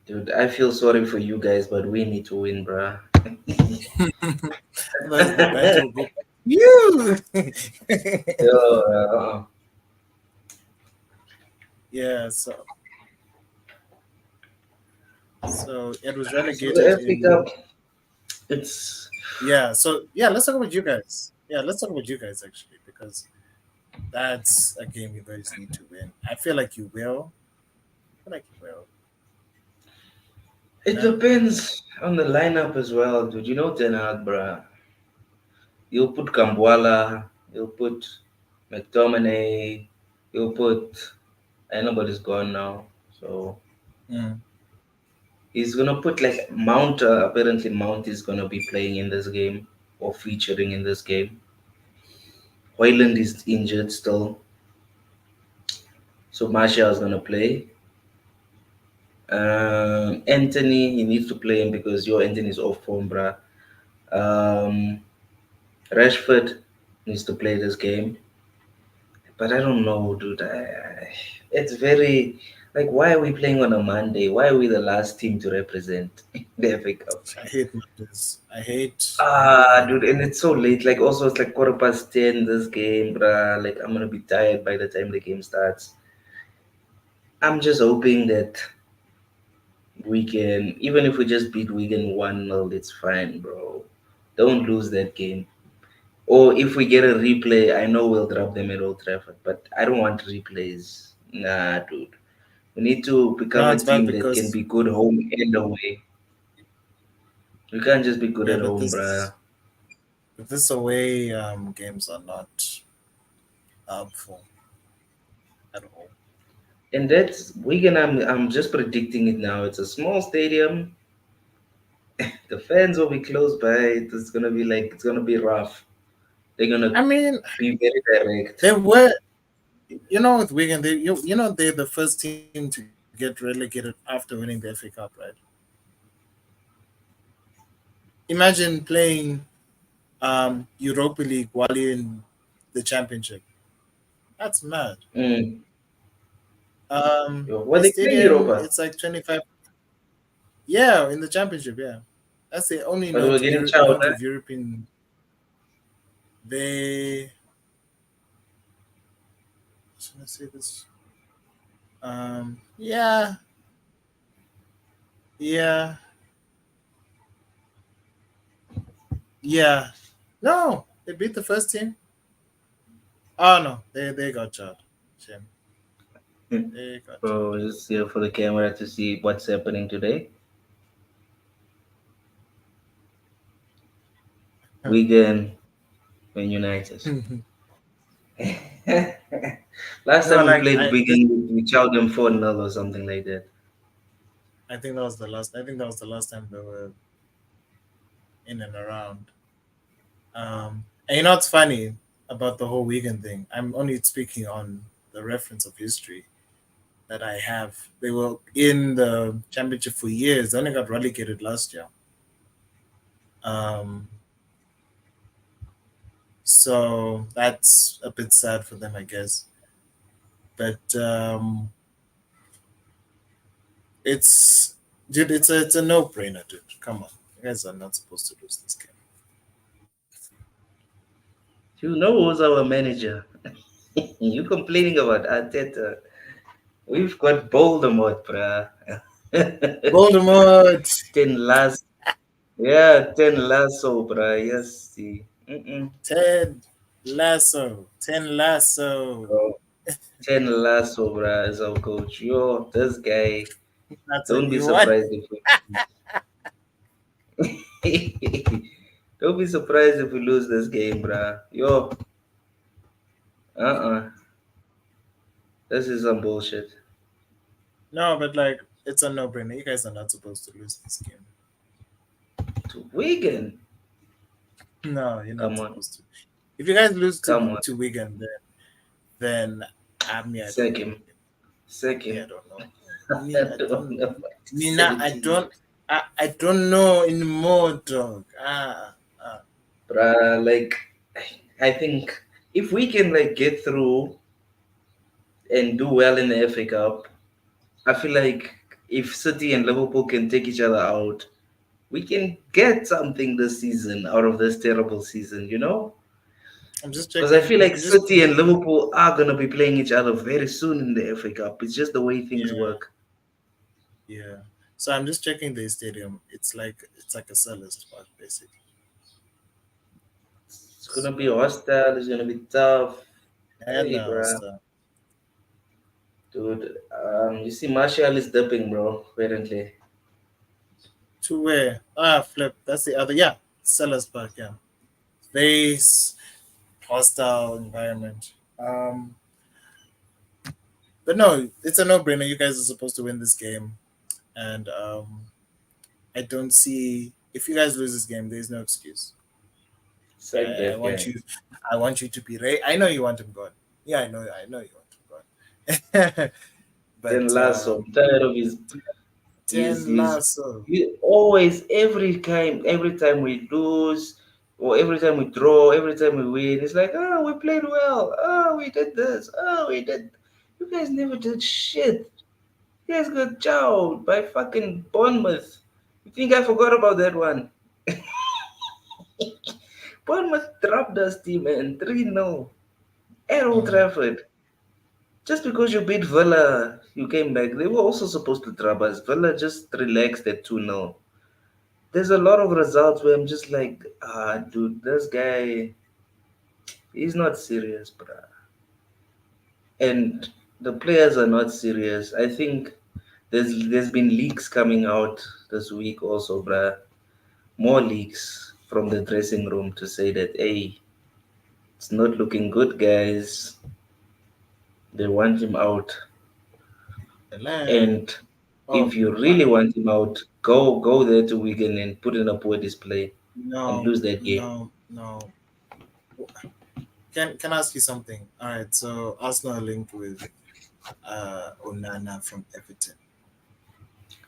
dude. I feel sorry for you guys, but we need to win, bruh. otherwise the badge will go back to you. Yo, Yeah, so it was so the relegated FA Cup, in it's yeah, so yeah, let's talk about you guys. Yeah, let's talk about you guys actually because that's a game you guys need to win. I feel like you will. I feel like you will. You it know? depends on the lineup as well, dude. You know Ten Hag, bruh. You'll put Kambuala, you'll put McTominay, you'll put nobody's gone now. So Mm. he's gonna put like Mount. Apparently, Mount is gonna be playing in this game or featuring in this game. Hoyland is injured still, so Martial is gonna play. Anthony, he needs to play him because your Anthony is off form, bruh. Um, Rashford needs to play this game, but I don't know, dude. It's very like, why are we playing on a Monday? Why are we the last team to represent the FA Cup? I hate Mondays. I hate Ah, Monday. dude, and it's so late. Like, also, it's like 10:15 this game, bruh. Like, I'm gonna be tired by the time the game starts. I'm just hoping that we can, even if we just beat Wigan 1-0, it's fine, bro. Don't lose that game. Or if we get a replay, I know we'll drop them at Old Trafford, but I don't want replays. Nah, dude. We need to become No, a it's bad team that can because be good home and away. We can't just be good yeah, at but home, bruh. this away games are not full at all. And that's Wigan. I'm just predicting it now. It's a small stadium. The fans will be close by. It's gonna be like it's gonna be rough. They're gonna I mean, be very direct. they were with Wigan, they're the first team to get relegated after winning the FA Cup, right? Imagine playing Europa League while you're in the Championship. That's mad. Mm. Yo, The well, they play in stadium, Europa, it's like 25. Yeah, in the Championship. Yeah, that's the only but we're getting chowed. note of European. They. Should I say this? Yeah, yeah, yeah. No, they beat the first team. Oh no, they got shot. Shame. They got shot. Bro, just here for the camera to see what's happening today. Wigan, Man United. Last No, time we like played Wigan, we chowed them 4-0 or something like that. I think that was the last. I think that was the last time they were in and around. And you know what's funny about the whole Wigan thing? I'm only speaking on the reference of history that I have. They were in the championship for years. They only got relegated last year. Um, so that's a bit sad for them, I guess. But it's dude, it's a no brainer, dude. Come on, you guys are not supposed to lose this game. You know who's our manager? You complaining about Arteta? We've got Voldemort, bruh. Voldemort, 10 last, yeah, 10 lasso, bruh. Yes, see. Mm-mm. Ted Lasso, Ten Lasso. Bro, 10 lasso, bruh, is our coach. Yo, this guy, That's a don't be new one. surprised if we don't be surprised if we lose this game, bruh. Yo, uh-uh. This is some bullshit. No, but like it's a no-brainer. You guys are not supposed to lose this game. To Wigan. No, you're not Come on. supposed to. If you guys lose Come on. to Wigan, then I mean I don't Sack know. him. Sack Me, him. I don't know. Me, I I don't don't know know. what to Me, say now, to I you. don't. I don't know anymore, dog. Bruh, like, I think if we can, like, get through and do well in the FA Cup, I feel like if City and Liverpool can take each other out, we can get something this season out of this terrible season, you know? I'm just Because I checking. feel like I'm just City and Liverpool are going to be playing each other very soon in the FA Cup. It's just the way things yeah, work. yeah. So I'm just checking the stadium. It's like a Celeste park, basically. It's going to be So hostile. It's going to be tough. and Hey, now bruh. stuff. Dude, you see, Martial is dipping, bro, apparently. To where? Flip. That's the other. Yeah, Sellers Park. Yeah, base hostile environment. But no, it's a no-brainer. You guys are supposed to win this game, and I don't see if you guys lose this game. There's no excuse. Sack I that want guy. you. I want you to be ready. I know you want him gone. Yeah, I know. I know you want him gone. Then but Lasso, I'm tired of ten his Lasso. he always every time we lose or every time we draw, every time we win, it's like, oh, we played well, oh, we did this, oh, we did. You guys never did shit. You guys got jowed by fucking Bournemouth. You think I forgot about that one? Bournemouth dropped us, team, man, 3-0 at Old Mm. Trafford. Just because you beat Villa, you came back. They were also supposed to drop us. Villa just relaxed at 2-0. There's a lot of results where I'm just like, dude, this guy, he's not serious, bruh. And the players are not serious. I think there's been leaks coming out this week also, bruh. More leaks from the dressing room to say that, hey, it's not looking good, guys. They want him out. The land And if of you really fire. want him out, go there to Wigan and put in a poor display and No, lose that game. no, no. Can I ask you something? All right, so Arsenal are linked with Onana from Everton.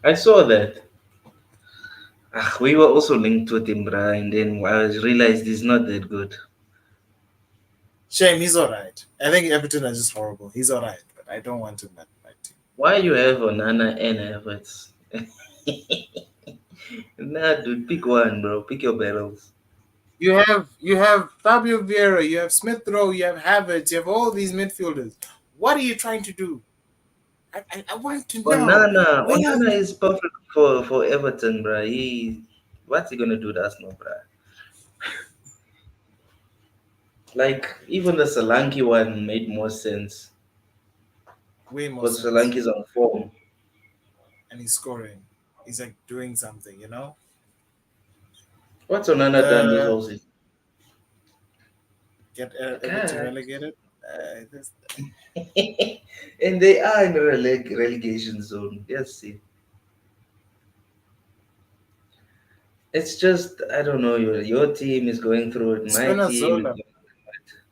I saw that. Ah, we were also linked with him, bruh, and then I realized he's not that good. Shame, he's alright. I think Everton are just horrible. He's alright, but I don't want him at my team. Why you have Onana and Havertz? Nah, dude, pick one, bro. Pick your battles. You have Fabio Vieira, you have Smith Rowe, you have Havertz, you have all these midfielders. What are you trying to do? I want to know. Where Onana is perfect for Everton, bruh. What's he gonna do to Arsenal, bruh? Like even the Solanke one made more sense way more because sense. Solanke's on form. And he's scoring. He's like doing something, you know? What's Onana done this Uh whole season? get Everton God. relegated. And they are in the relegation zone. Yes, see. It's just I don't know. Your team is going through it. My team is Spinazzola. going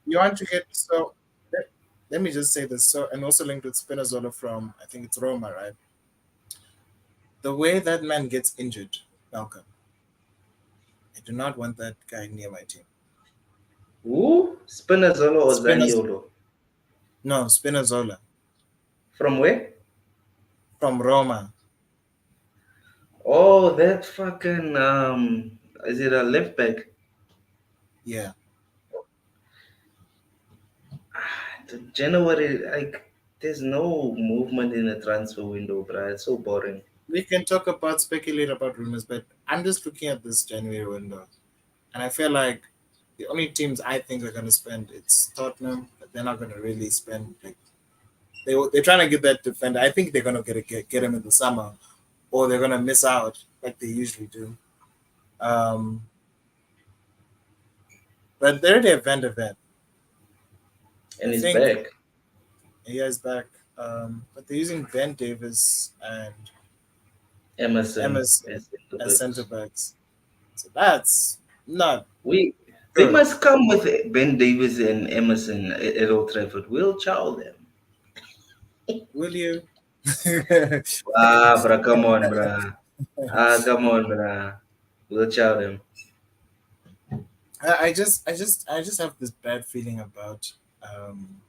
You want to get let, let me just say this. So and also linked with Spinazzola from I think it's Roma, right? The way that man gets injured, Malcolm, I do not want that guy near my team. who? Spinazzola or Spinaz Zaniolo? no, Spinazzola From where? from Roma. Oh, that fucking is it a left back? Yeah. January, like, there's no movement in the transfer window, bruh. It's so boring. We can talk about speculate about rumors, but I'm just looking at this January window. And I feel like the only teams I think are going to spend it's Tottenham, but they're not going to really spend. Like they're trying to get that defender. I think they're going to get him in the summer, or they're going to miss out like they usually do. Um, but they're the event. I And he's think back. he is back. But they're using Ben Davis and Emerson Emerson is in the as center books. backs. So that's not We They good. must come with Ben Davis and Emerson at Old Trafford. We'll chow them. Will you? Ah, bruh, come on, bruh. Ah, come on, bruh. We'll chow them. I just have this bad feeling um,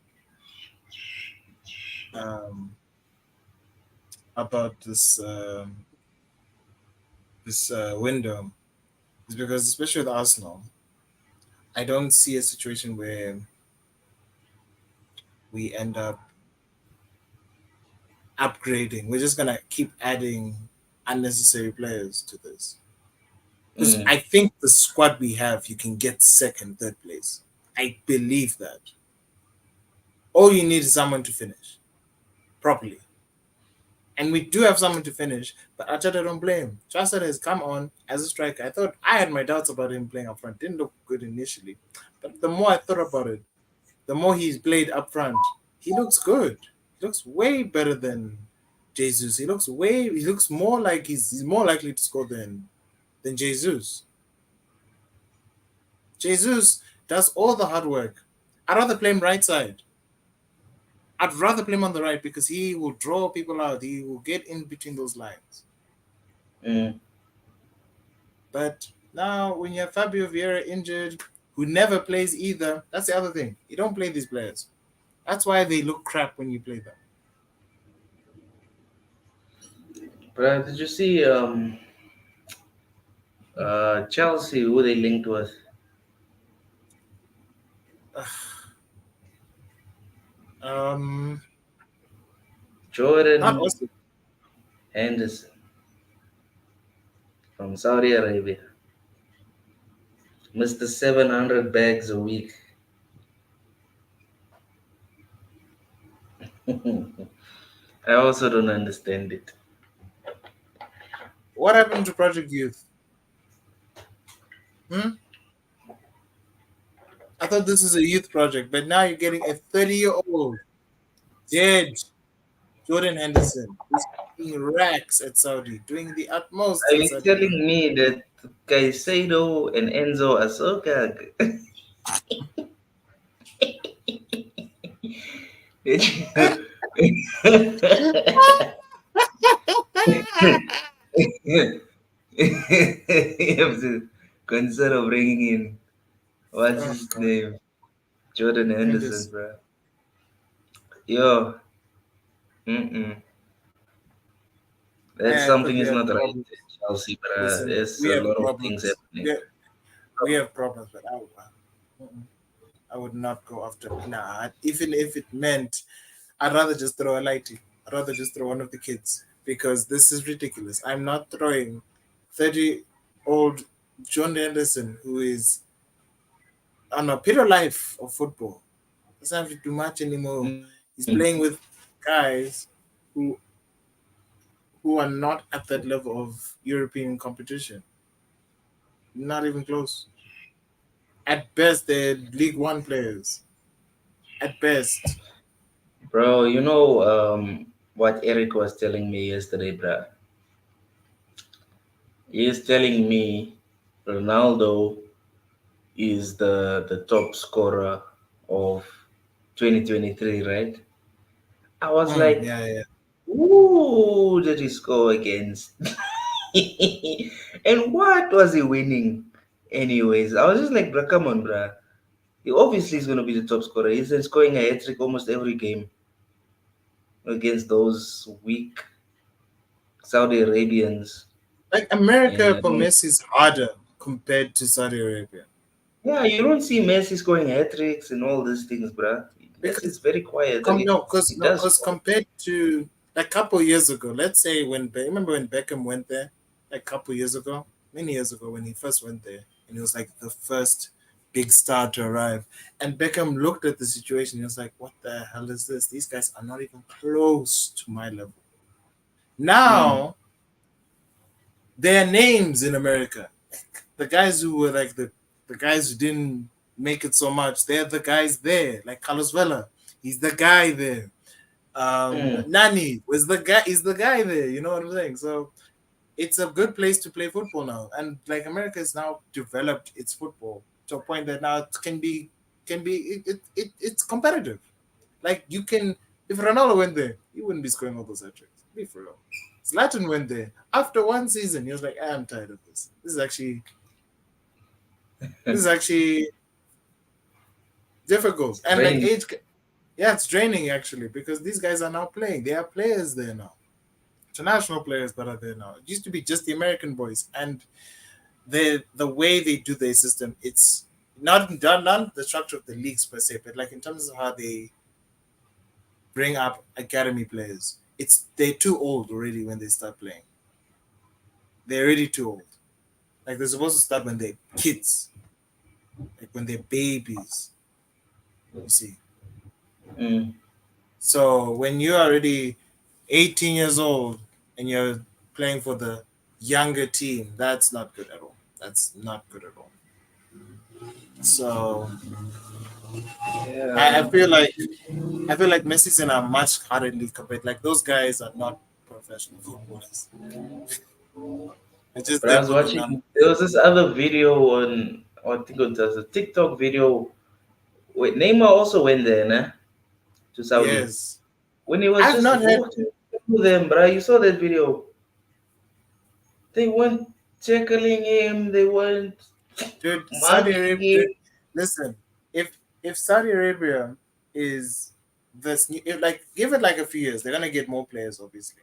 um, about this window is because especially with Arsenal, I don't see a situation where we end up upgrading. We're just gonna keep adding unnecessary players to this because Mm. I think the squad we have, you can get second, third place. I believe that. All you need is someone to finish properly. And we do have someone to finish, but Arteta don't play him. Chaucer has come on as a striker. I thought I had my doubts about him playing up front. Didn't look good initially. But the more I thought about it, the more he's played up front, he looks good. He looks way better than Jesus. He looks more like he's more likely to score than Jesus. Jesus does all the hard work. I'd rather play him right side. I'd rather play him on the right because he will draw people out. He will get in between those lines. Mm. But now, when you have Fabio Vieira injured, who never plays either, that's the other thing. You don't play these players. That's why they look crap when you play them. Bruh, did you see Chelsea who they linked with? Um, Not Jordan also. Henderson from Saudi Arabia. Mr. 700 bags a week. I also don't understand it. What happened to Project Youth? Hmm? I thought this is a youth project, but now you're getting a 30-year-old dead Jordan Henderson who's making racks at Saudi, doing the utmost Are in you Saudi. telling me that Caicedo and Enzo Asoka? You have to consider bringing in what's Oh his God, name, Jordan Henderson, Henderson. bro. Yo, mm-mm. That Yeah, because something we is have not right problems. at Chelsea, bro. Listen, There's we a have lot of things problems. happening. We have problems, but mm-mm, I would not go after. Nah, even if it meant, I'd rather just throw a lighty. I'd rather just throw one of the kids because this is ridiculous. I'm not throwing 30-old John Anderson, who is on a period life of football. Doesn't have to do much anymore. Mm. He's playing with guys who who are not at that level of European competition. Not even close. At best, they're League One players. At best. Bro, what Eric was telling me yesterday, bro. He is telling me Ronaldo is the top scorer of 2023, right? I was like, Yeah, yeah. who did he score against? And what was he winning? Anyways, I was just like, bro, come on, bro. He obviously is going to be the top scorer. He's been scoring a hat trick almost every game against those weak Saudi Arabians. Like And America I for don't, Messi is harder compared to Saudi Arabia. yeah, you don't see Messi scoring hat tricks and all these things, bro. Messi is Because very quiet. Like, he no, does because score. compared to like a couple years ago, let's say remember when Beckham went there, like a couple years ago, many years ago when he first went there, and he was like the first big star to arrive. And Beckham looked at the situation, he was like, "What the hell is this? These guys are not even close to my level." Mm, Now there are names in America. The guys who were like the guys who didn't make it so much, they're the guys there. Like Carlos Vela, he's the guy there. mm. Nani was the guy. Is the guy there. You know what I'm saying? So it's a good place to play football now, and like America has now developed its football to a point that now it it's competitive. Like you can, if Ronaldo went there, he wouldn't be scoring all those hat tricks. Be for real. Zlatan went there after one season. He was like, "I'm tired of this. This is actually difficult." And like Draining. yeah, it's draining actually because these guys are now playing. They are players there now, international players that are there now. It used to be just the American boys, and the way they do their system, it's not the structure of the leagues per se, but like in terms of how they bring up academy players. It's they're too old already when they start playing. They're already too old. Like they're supposed to start when they're kids, like when they're babies. You see. Mm. So when you're already 18 years old and you're playing for the younger team, that's not good at all. That's not good at all. So I, Yeah. I feel like I feel like Messi's in a much harder league compared. Like those guys are not professional footballers. It's just But I there was for the number. watching, there was this other video I think it was a TikTok video. Wait, Neymar also went there, nah, to Saudi. Yes, When he was I've just not heard, walking through them, bro. You saw that video. They weren't tackling him, they weren't dude. Saudi marking Arabia. him. Dude, listen, if Saudi Arabia is this new, if like give it like a few years, they're gonna get more players. Obviously,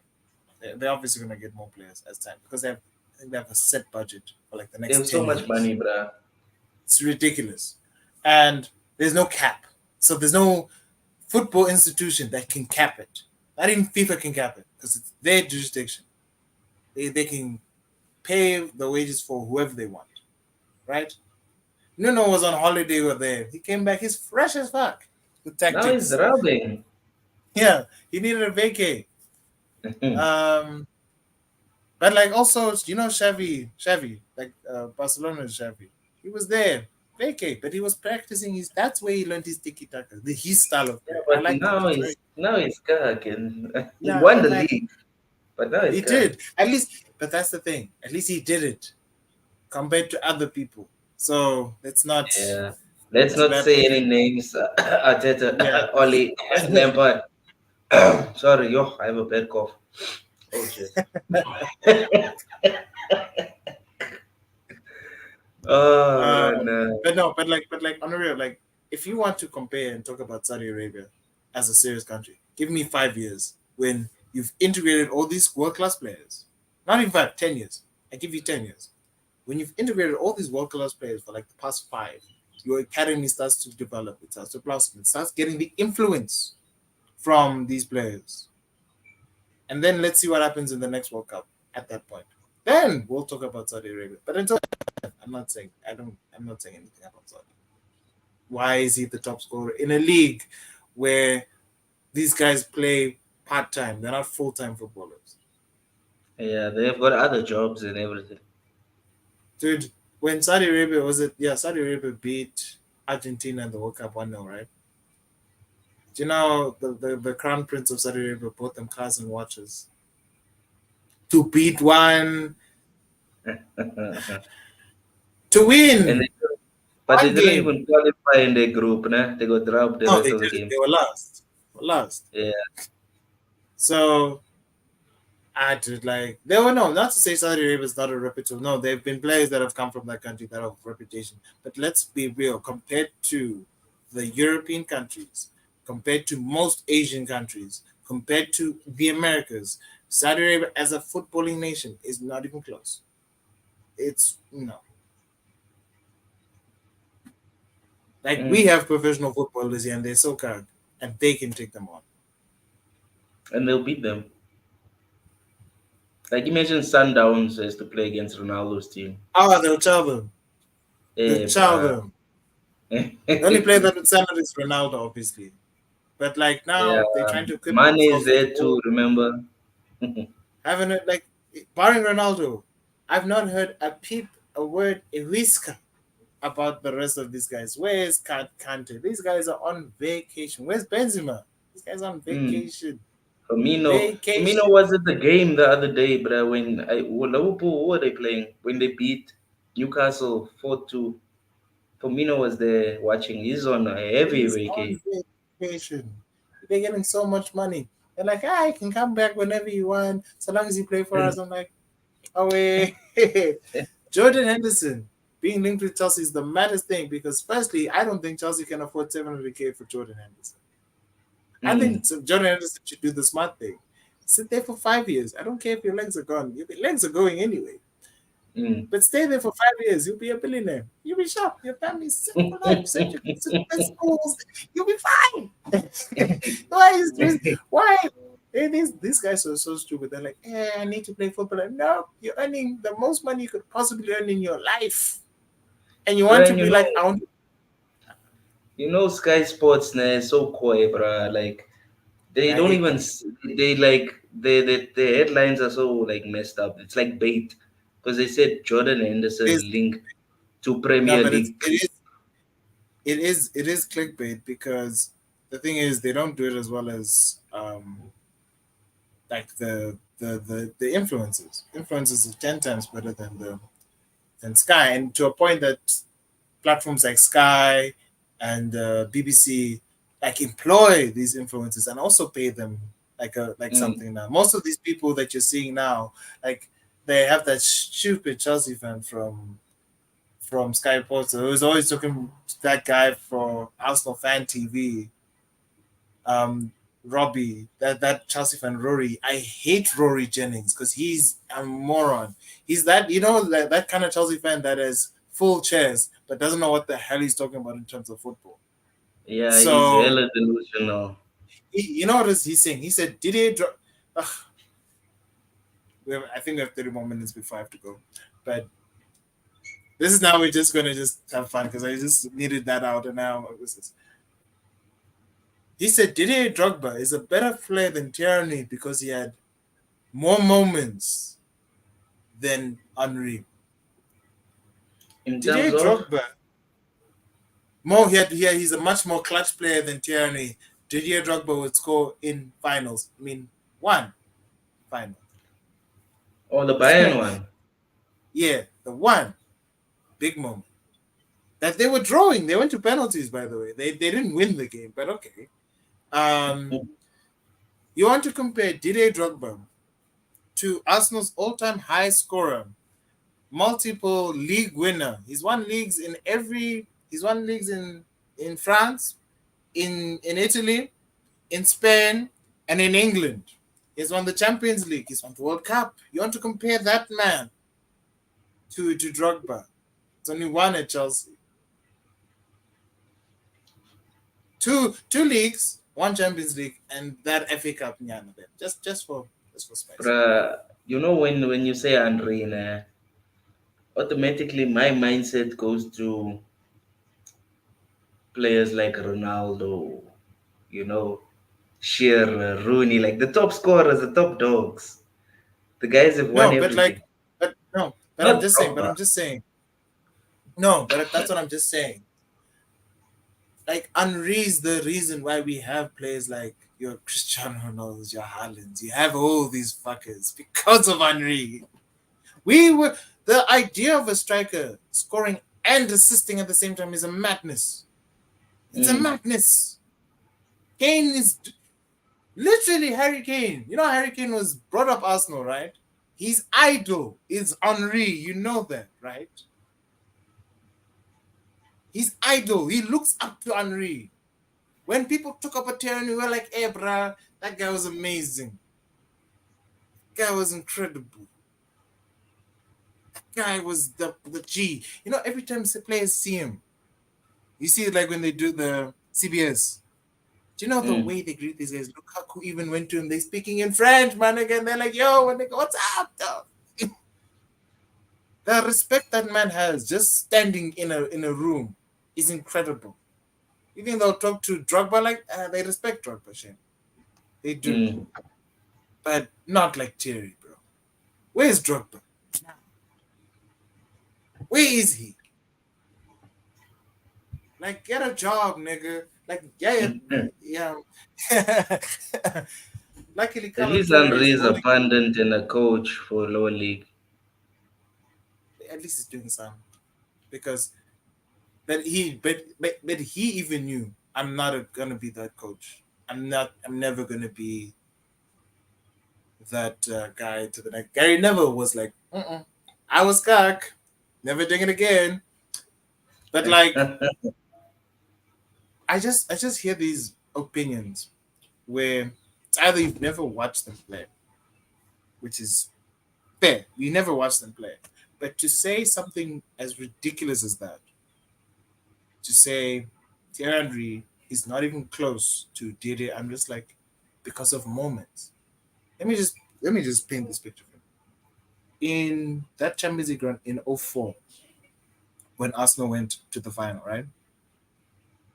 they're obviously gonna get more players as time because I think they have a set budget for like the They next have so 10 much years. money, bro. It's ridiculous, and there's no cap. So there's no football institution that can cap it. Not even FIFA can cap it because it's their jurisdiction. They can pay the wages for whoever they want, right? Nuno was on holiday over there. He came back. He's fresh as fuck with Now he's tactics. rubbing. Yeah, he needed a vacay. Um, but like also, Xavi, like Barcelona's Xavi, he was there vacay, but he was practicing his. That's where he learned his tiki taka, his style of Yeah, play. I but like it. It's very now he's stuck and he yeah, won but the like league, but now he's he stuck. did at least. But that's the thing. At least he did it compared to other people. So Yeah. Let's let's not wrap say it. any names. Yeah. Arteta, Oli, Lampard. Sorry, yo, I have a bad cough. Oh shit. Oh Um, no. but no, but on the real, like if you want to compare and talk about Saudi Arabia as a serious country, give me 5 years when you've integrated all these world class players. Not even 5, 10 years. I give you 10 years. When you've integrated all these world class players for like the past 5, your academy starts to develop, it starts to blossom, it starts getting the influence from these players. And then let's see what happens in the next World Cup at that point. Then we'll talk about Saudi Arabia. But until then, I'm not saying anything about Saudi. Why is he the top scorer in a league where these guys play part time? They're not full time footballers. Yeah, they've got other jobs and everything. Dude, when Saudi Arabia was it Saudi Arabia beat Argentina in the World Cup 1-0, right? Do you know the crown prince of Saudi Arabia bought them cars and watches to beat one to And win they, but they one didn't game. even qualify in their group, nah? They got dropped the No, rest they of the didn't. game. They were last. Last. Yeah. So I did like they were no, not to say Saudi Arabia is not a reputable. No, there have been players that have come from that country that have reputation. But let's be real, compared to the European countries, compared to most Asian countries, compared to the Americas, Saudi Arabia as a footballing nation is not even close. It's no. Like we Mm. have professional footballers here and they're so good and they can take them on. And they'll beat them. Like imagine Sundowns has to play against Ronaldo's team. Oh, they'll chow them. They'll Hey, chow bruh. them. The only player that would stand out is Ronaldo, obviously. But like Yeah, now they're trying to equip Mane is themselves with there more. too. Remember? Haven't it like barring Ronaldo, I've not heard a peep, a word, a whisker about the rest of these guys. Where's Kante? These guys are on vacation. Where's Benzema? These guys on Mm. vacation. Firmino Vacation. was at the game the other day, but Liverpool, who were they playing when they beat Newcastle 4-2? Firmino was there watching. He's on a heavy He's vacay. on vacation. They're getting so much money. They're like, ah, you can come back whenever you want, so long as you play for us. I'm like, oh wait. Jordan Henderson being linked with Chelsea is the maddest thing because firstly, I don't think Chelsea can afford 700K for Jordan Henderson. I think Mm. Jordan Henderson should do the smart thing. Sit there for 5 years. I don't care if your legs are gone. Your legs are going anyway. Mm. But stay there for 5 years. You'll be a billionaire. You'll be sharp. Your family's set for life. Send your kids to the best schools. You'll be fine. why is this? Why? These guys are so stupid. They're like, I need to play football. No, you're earning the most money you could possibly earn in your life. And you want But to be like, I want to. Sky Sports nah, is so coy, bruh. Like they I don't hate even them. they like the headlines are so like messed up. It's like bait because they said Jordan It is, Henderson linked to no, Premier but League. it is clickbait because the thing is they don't do it as well as like the influencers. Influencers are 10 times better than Sky, and to a point that platforms like Sky and BBC like employ these influencers and also pay them like Mm. something now. Most of these people that you're seeing now, like they have that stupid Chelsea fan from Sky Sports who's always talking to that guy for Arsenal fan TV, um, Robbie, that Chelsea fan Rory. I hate Rory Jennings because he's a moron. He's that kind of Chelsea fan that has full chairs but doesn't know what the hell he's talking about in terms of football. Yeah, he's So hella delusional. you know what he's saying? He said, "Did he drop?" I think we have 30 more minutes before I have to go, but this is now we're just gonna just have fun because I just needed that out and now this is. He said Didier Drogba is a better player than Tierney because he had more moments than Henry. In terms Didier of, Drogba, he's a much more clutch player than Tierney. Didier Drogba would score in finals. I mean, one final. oh, the Bayern one. Yeah, the one big moment that they were drawing. They went to penalties, by the way. They didn't win the game, but okay. Um, you want to compare Didier Drogba to Arsenal's all-time high scorer, multiple league winner. He's won leagues in every. He's won leagues in France, in Italy, in Spain, and in England. He's won the Champions League. He's won the World Cup. You want to compare that man to Drogba? It's only one at Chelsea. Two leagues, one Champions League, and that FA Cup. Nyana there. Just for spice. You know when you say Andre, nah, automatically my mindset goes to players like Ronaldo, you know, Shearer, Rooney, like the top scorers, the top dogs. The guys have won No, but everything. like, but no, but I'm Not just saying. But Drogba. I'm just saying. No, but that's what I'm just saying. Like Henri is the reason why we have players like your Cristiano Ronaldo, your Haalands. You have all these fuckers because of Henri. We were the idea of a striker scoring and assisting at the same time is a madness. It's a Mm, madness. Kane is literally Harry Kane. You know Harry Kane was brought up Arsenal, right? His idol is Henri. You know that, right? His idol. He looks up to Henri. When people took up a turn, we were like, hey, bruh, that guy was amazing. That guy was incredible. That guy was the G. You know, every time the players see him, you see it like when they do the CBS. Do you know the mm, way they greet these guys? Lukaku even went to him. They're speaking in French, man. Again, they're like, yo, and they go, what's up, though? The respect that man has just standing in a room is incredible. You think they'll talk to Drogba like they respect Drogba, Shane. They do. mm. But not like Terry, bro. Where's Drogba? Where is he? Like, get a job, nigga. Like, yeah, yeah. Luckily, At Colin least Terry Andre is is a holding. pundit and a coach for lower league. At least he's doing something because, but he even knew I'm not gonna be that coach. I'm not. I'm never gonna be that guy to the next. Gary Neville was like, I was cock, never doing it again. But like, I just hear these opinions where it's either you've never watched them play, which is fair. You never watched them play. But to say something as ridiculous as that, to say Thierry Henry is not even close to Didi, I'm just like, because of moments. Let me just paint this picture for you. In that Champions League run in '04, when Arsenal went to the final, right?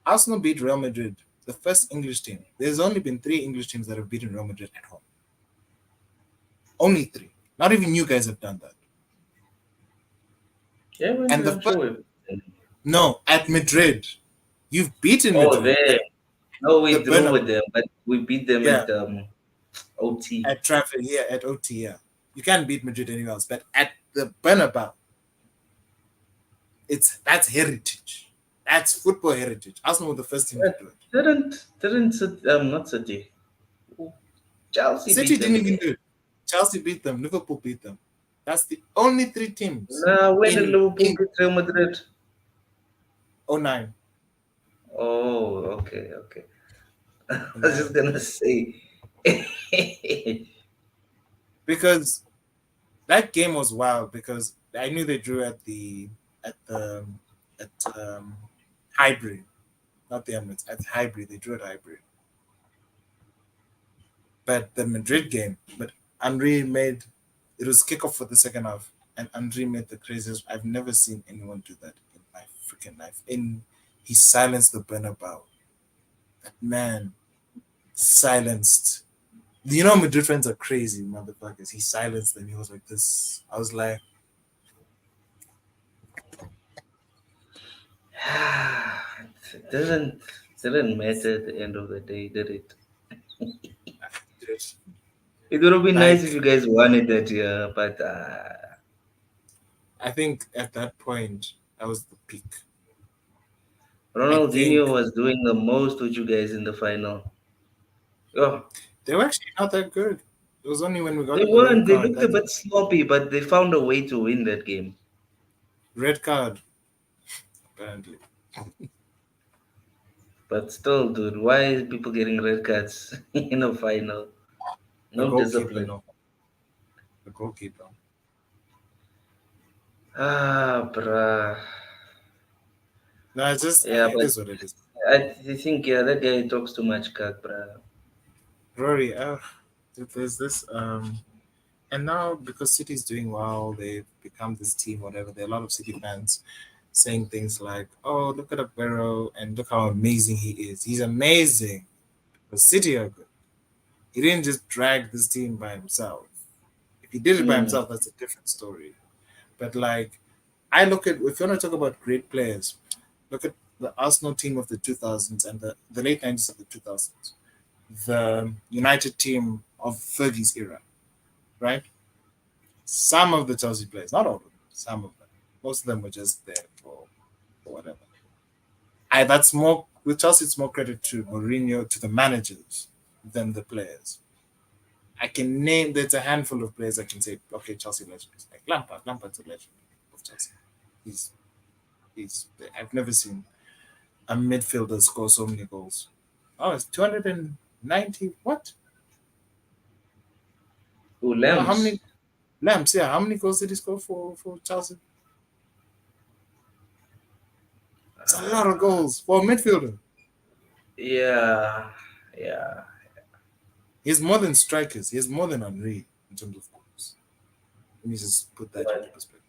Arsenal beat Real Madrid, the first English team. There's only been three English teams that have beaten Real Madrid at home. Only three. Not even you guys have done that. Yeah, And the I'm first, sure. no, at Madrid, you've beaten Oh, Madrid there. at No, the we drew Bernabeu. with them, but we beat them Yeah, at OT. at Trafford, yeah, at OT, yeah. You can't beat Madrid anywhere else, but at the Bernabeu, that's heritage. That's football heritage. Arsenal were the first team to But do it. not City. Chelsea City beat them didn't even there. do it. Chelsea beat them. Liverpool beat them. That's the only three teams Nah, when did in Liverpool beat Real Madrid? '09. Oh, okay, okay. I was '09. just gonna say. Because that game was wild because I knew they drew at Highbury, not the Emirates, at Highbury. They drew at Highbury. But the Madrid game, but Henri made it was kickoff for the second half, and Henri made the craziest. I've never seen anyone do that in my freaking life. And he silenced the Bernabeu. That man silenced. You know, Madrid fans are crazy motherfuckers. He silenced them. He was like this. I was like, it didn't matter at the end of the day, did it? dude, It would have been nice if like you guys won it that year, but I think at that point that was the peak. I Ronaldinho think was doing the most with you guys in the final. Oh, they were actually not that good. It was only when we they got the red weren't. They card looked a that bit sloppy, but they found a way to win that game. Red card, apparently. But still, dude, why is people getting red cards in a final? The No goalkeeper, discipline. no. The goalkeeper. Ah, bruh. No, it's just, Yeah, it but is what it is. I think, yeah, that guy talks too much cock, bruh. Rory, there's this, and now because City's doing well, they've become this team, whatever. There are a lot of City fans saying things like, "Oh, look at Aguero and look how amazing he is. He's amazing." But City are good. He didn't just drag this team by himself. If he did it by Mm. himself, that's a different story. But like, I look at if you want to talk about great players, look at the Arsenal team of the 2000s and the late 90s of the 2000s, the United team of Fergie's era, right? Some of the Chelsea players, not all of them, some of them, most of them were just there for whatever. I that's more with Chelsea. It's more credit to Mourinho, to the managers, than the players. I can name there's a handful of players I can say, okay, Chelsea legends like Lampard. Lampard's a legend of Chelsea. He's he's. I've never seen a midfielder score so many goals. Oh, it's 290. What? Who, How Lamps? many lamps? Yeah, how many goals did he score for Chelsea? It's a lot of Uh, goals for a midfielder. yeah, yeah. He's more than strikers. He has more than Henry in terms of goals. Let me just put that into What? perspective.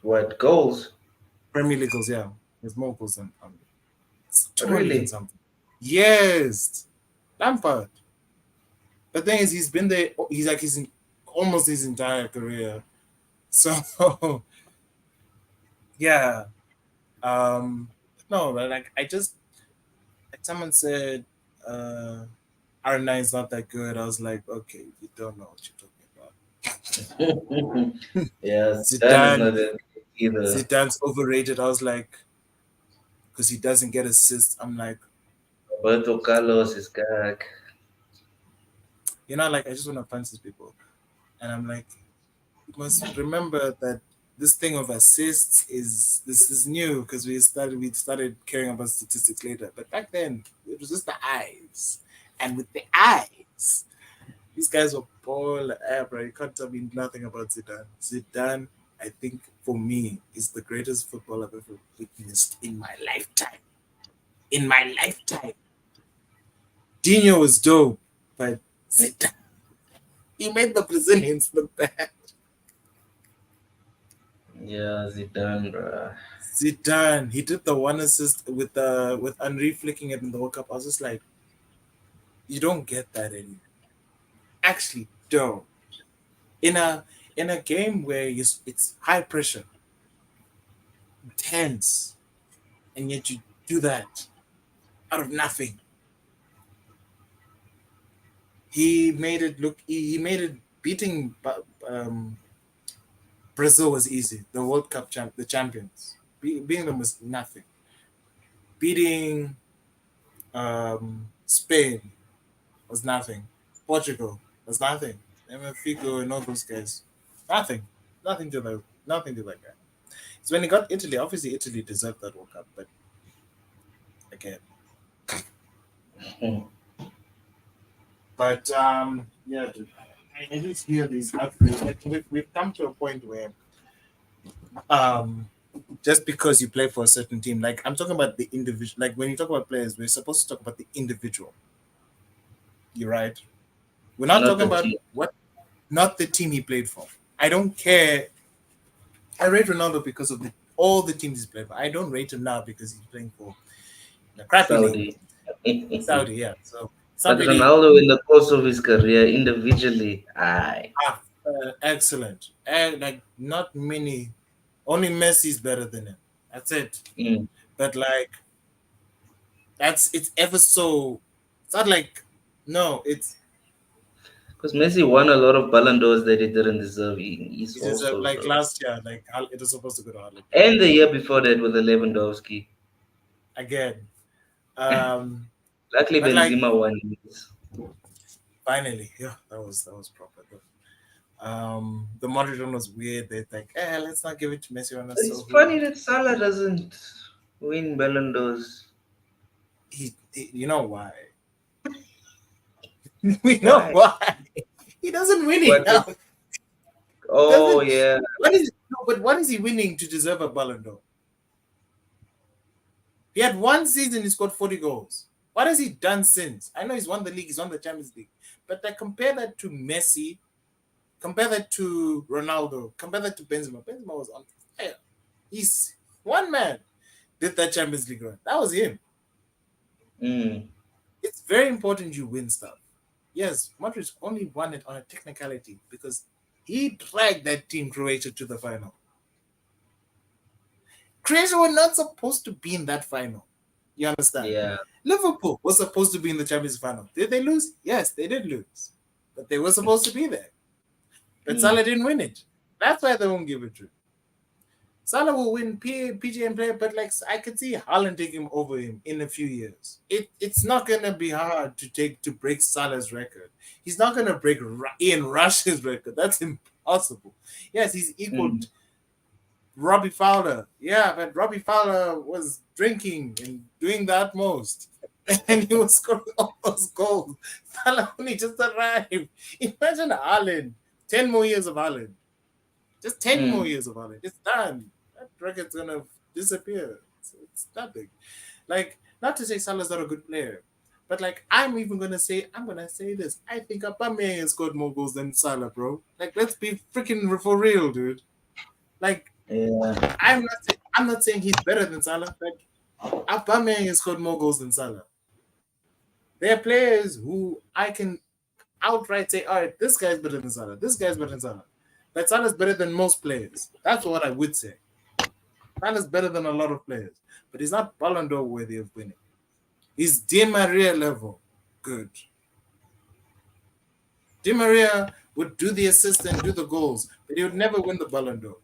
What goals? Premier League goals, yeah. He has more goals than Henry. It's 200 and Really? something. Yes. Lampard. The thing is, he's been there, he's like, almost his entire career. So, yeah. Um, no, but like, like someone said, uh, R9 is not that good. I was like, okay, you don't know what you're talking about. Yeah, Dan is Zidane, not that good either. Zidane's overrated. I was like, because he doesn't get assists. I'm like, Roberto Carlos is back. like I just want to punch these people, and I'm like, you must remember that this thing of assists is new because we started caring about statistics later. But back then, it was just the eyes, and with the eyes, these guys were ball bro. You can't tell me nothing about Zidane. Zidane, I think for me, is the greatest football I've ever witnessed in my lifetime. In my lifetime. Dino was dope, but Zidane, he made the Brazilians look bad. Yeah, Zidane, bruh. Zidane, he did the one assist with Henri flicking it in the World Cup. I was just like, you don't get that anymore. Actually, don't. In a game where it's high pressure, tense, and yet you do that out of nothing. He made it look. He made it beating Brazil was easy. The World Cup the champions. Beating them was nothing. Beating Spain was nothing. Portugal was nothing. Figo and all those guys, nothing, nothing to like that. So when he got Italy, obviously Italy deserved that World Cup, but again, Hmm. but yeah, dude, I just hear these athletes. Like we've come to a point where um, just because you play for a certain team, like I'm talking about the individual. Like when you talk about players, we're supposed to talk about the individual. You're right. We're not Not talking the about team. not the team he played for. I don't care. I rate Ronaldo because of all the teams he's played for. I don't rate him now because he's playing for a crappy league, Saudi. Saudi. Yeah, so it's not But really Ronaldo, in the course of his career, individually, aye. excellent. And like not many, only Messi's better than him. That's it. Mm. But like it's ever so. It's not like no. It's Because Messi won a lot of Ballon d'Ors that he didn't deserve. He's it is also, like bro. last year. Like it was supposed to go to Harlem And the year before that with the Lewandowski. again. Um, Luckily, but like Benzema won his. finally, yeah, that was proper. Though. The Modric one was weird. They're like, let's not give it to Messi on us. It's So funny that Salah doesn't win Ballon d'Ors. you know why? We know Why? why. He doesn't win What? enough. Oh Doesn't yeah. what is no, but what is he winning to deserve a Ballon d'Or? He had one season, he scored 40 goals. What has he done since? I know he's won the league, he's won the Champions League. But like, compare that to Messi, compare that to Ronaldo, compare that to Benzema. Benzema was on fire. He's one man did that Champions League run. That was him. Mm. It's very important you win stuff. Yes, Modric only won it on a technicality because he dragged that team Croatia to the final. Croatia were not supposed to be in that final. You understand? Yeah. Liverpool was supposed to be in the Champions final. Did they lose? Yes, they did lose. But they were supposed to be there. But Mm. Salah didn't win it. That's why they won't give it to him. Salah will win PGM player, but like I could see Haaland taking over him in a few years. It's not gonna be hard to break Salah's record. He's not gonna break Ian Rush's record. That's impossible. Yes, he's equal to Robbie Fowler. Yeah, but Robbie Fowler was drinking and doing the utmost. And he was scoring all those goals. Salah only just arrived. Imagine Haaland. 10 more years of Haaland. Just 10 more years of Haaland. It's done. That record's going to disappear. It's nothing. Like, not to say Salah's not a good player, but like, I'm going to say this. I think Aubameyang has scored more goals than Salah, bro. Like, let's be freaking for real, dude. Like, Yeah. I'm not saying he's better than Salah, but Aubameyang has scored more goals than Salah. There are players who I can outright say, all right, this guy's better than Salah. This guy's better than Salah. But Salah's better than most players. That's what I would say. Salah's better than a lot of players. But he's not Ballon d'Or worthy of winning. He's Di Maria level. Good. Di Maria would do the assist and do the goals, but he would never win the Ballon d'Or.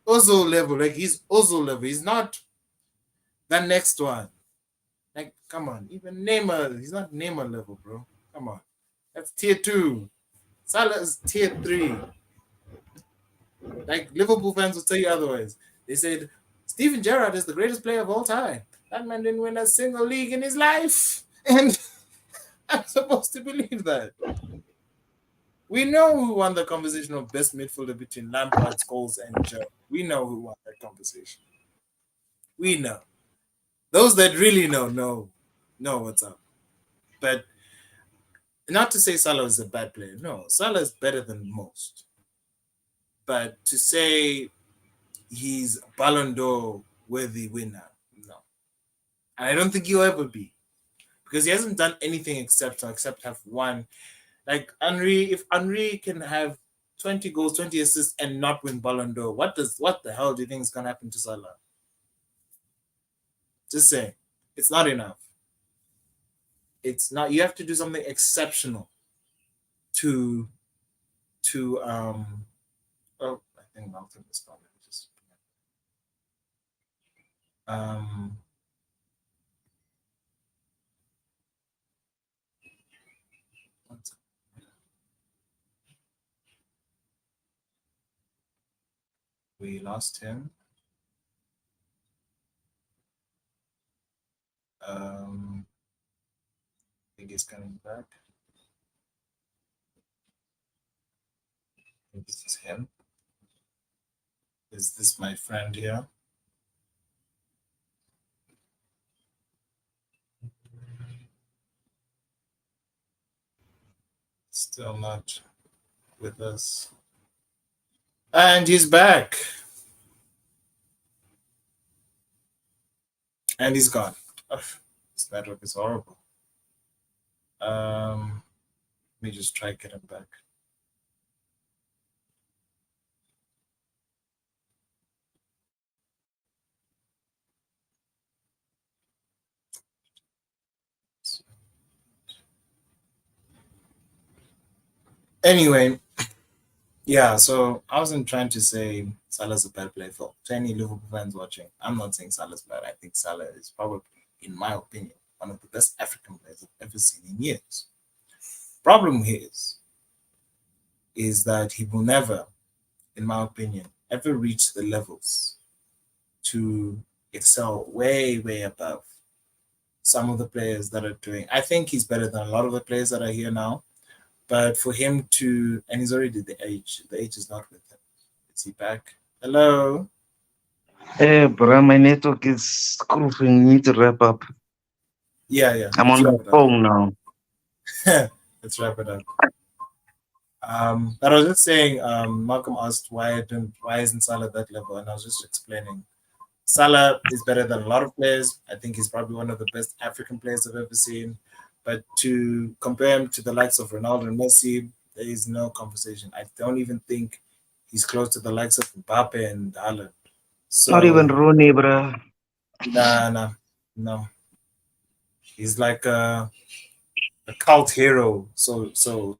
Ozil level. Like, he's Ozil level. He's not the next one. Like, come on. Even Neymar, he's not Neymar level, bro. Come on. That's tier 2. Salah is tier 3. Like, Liverpool fans will tell you otherwise. They said, Steven Gerrard is the greatest player of all time. That man didn't win a single league in his life. And I'm supposed to believe that. We know who won the conversation of best midfielder between Lampard, Scholes, and Joe. We know who won that conversation. We know. Those that really know what's up. But not to say Salah is a bad player. No, Salah is better than most. But to say he's Ballon d'Or worthy winner, no. And I don't think he'll ever be. Because he hasn't done anything except have one. Like Henry, if Henry can have 20 goals, 20 assists and not win Ballon d'Or, what the hell do you think is gonna happen to Salah? Just saying. It's not enough. It's not. You have to do something exceptional to oh, I think Malcolm is calling. Just we lost him. I think he's coming back. I think this is him. Is this my friend here? Still not with us. And he's back. And he's gone. Ugh, this network is horrible. Let me just try to get him back. Anyway, yeah, so I wasn't trying to say Salah's a bad player for any Liverpool fans watching. I'm not saying Salah's bad. I think Salah is probably, in my opinion, one of the best African players I've ever seen in years. Problem is, is that he will never, in my opinion, ever reach the levels to excel way, way above some of the players that are doing. I think he's better than a lot of the players that are here now. But for him to, and he's already the age is not with him. Is he back? Hello? Hey, bro, my network is screwing. Need to wrap up. Yeah, yeah. I'm Let's on wrap my it up. phone now. Let's wrap it up. But I was just saying, Malcolm asked why isn't Salah that level, and I was just explaining. Salah is better than a lot of players. I think he's probably one of the best African players I've ever seen. But to compare him to the likes of Ronaldo and Messi, there is no conversation. I don't even think he's close to the likes of Mbappe and Haaland. Not even So Rooney, bro. nah, nah, no. He's like a cult hero, so sort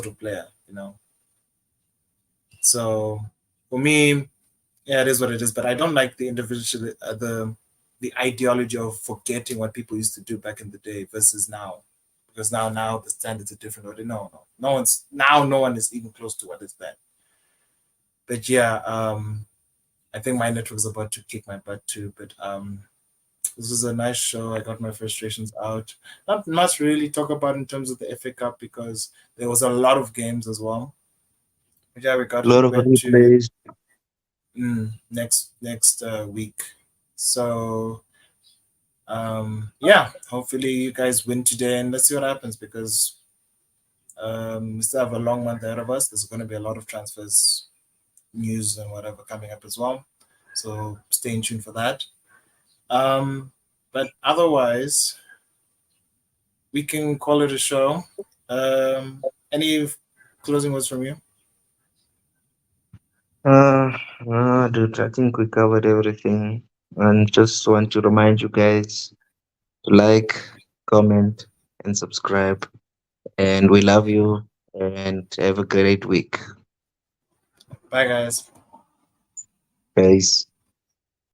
of player, So for me, yeah, it is what it is. But I don't like the individual, the ideology of forgetting what people used to do back in the day versus now, because now the standards are different. Already, no one is even close to what is then. But yeah, I think my network is about to kick my butt too. But this was a nice show. I got my frustrations out. Not much really talk about in terms of the FA Cup because there was a lot of games as well. But yeah, A lot of went to replays. next week. So yeah, hopefully you guys win today and let's see what happens because we still have a long month ahead of us. There's going to be a lot of transfers, news, and whatever coming up as well. So stay in tune for that. But otherwise, we can call it a show. Any closing words from you? Uh, Dude, I think we covered everything. And just want to remind you guys to like, comment, and subscribe. And we love you and have a great week. Bye, guys. Peace.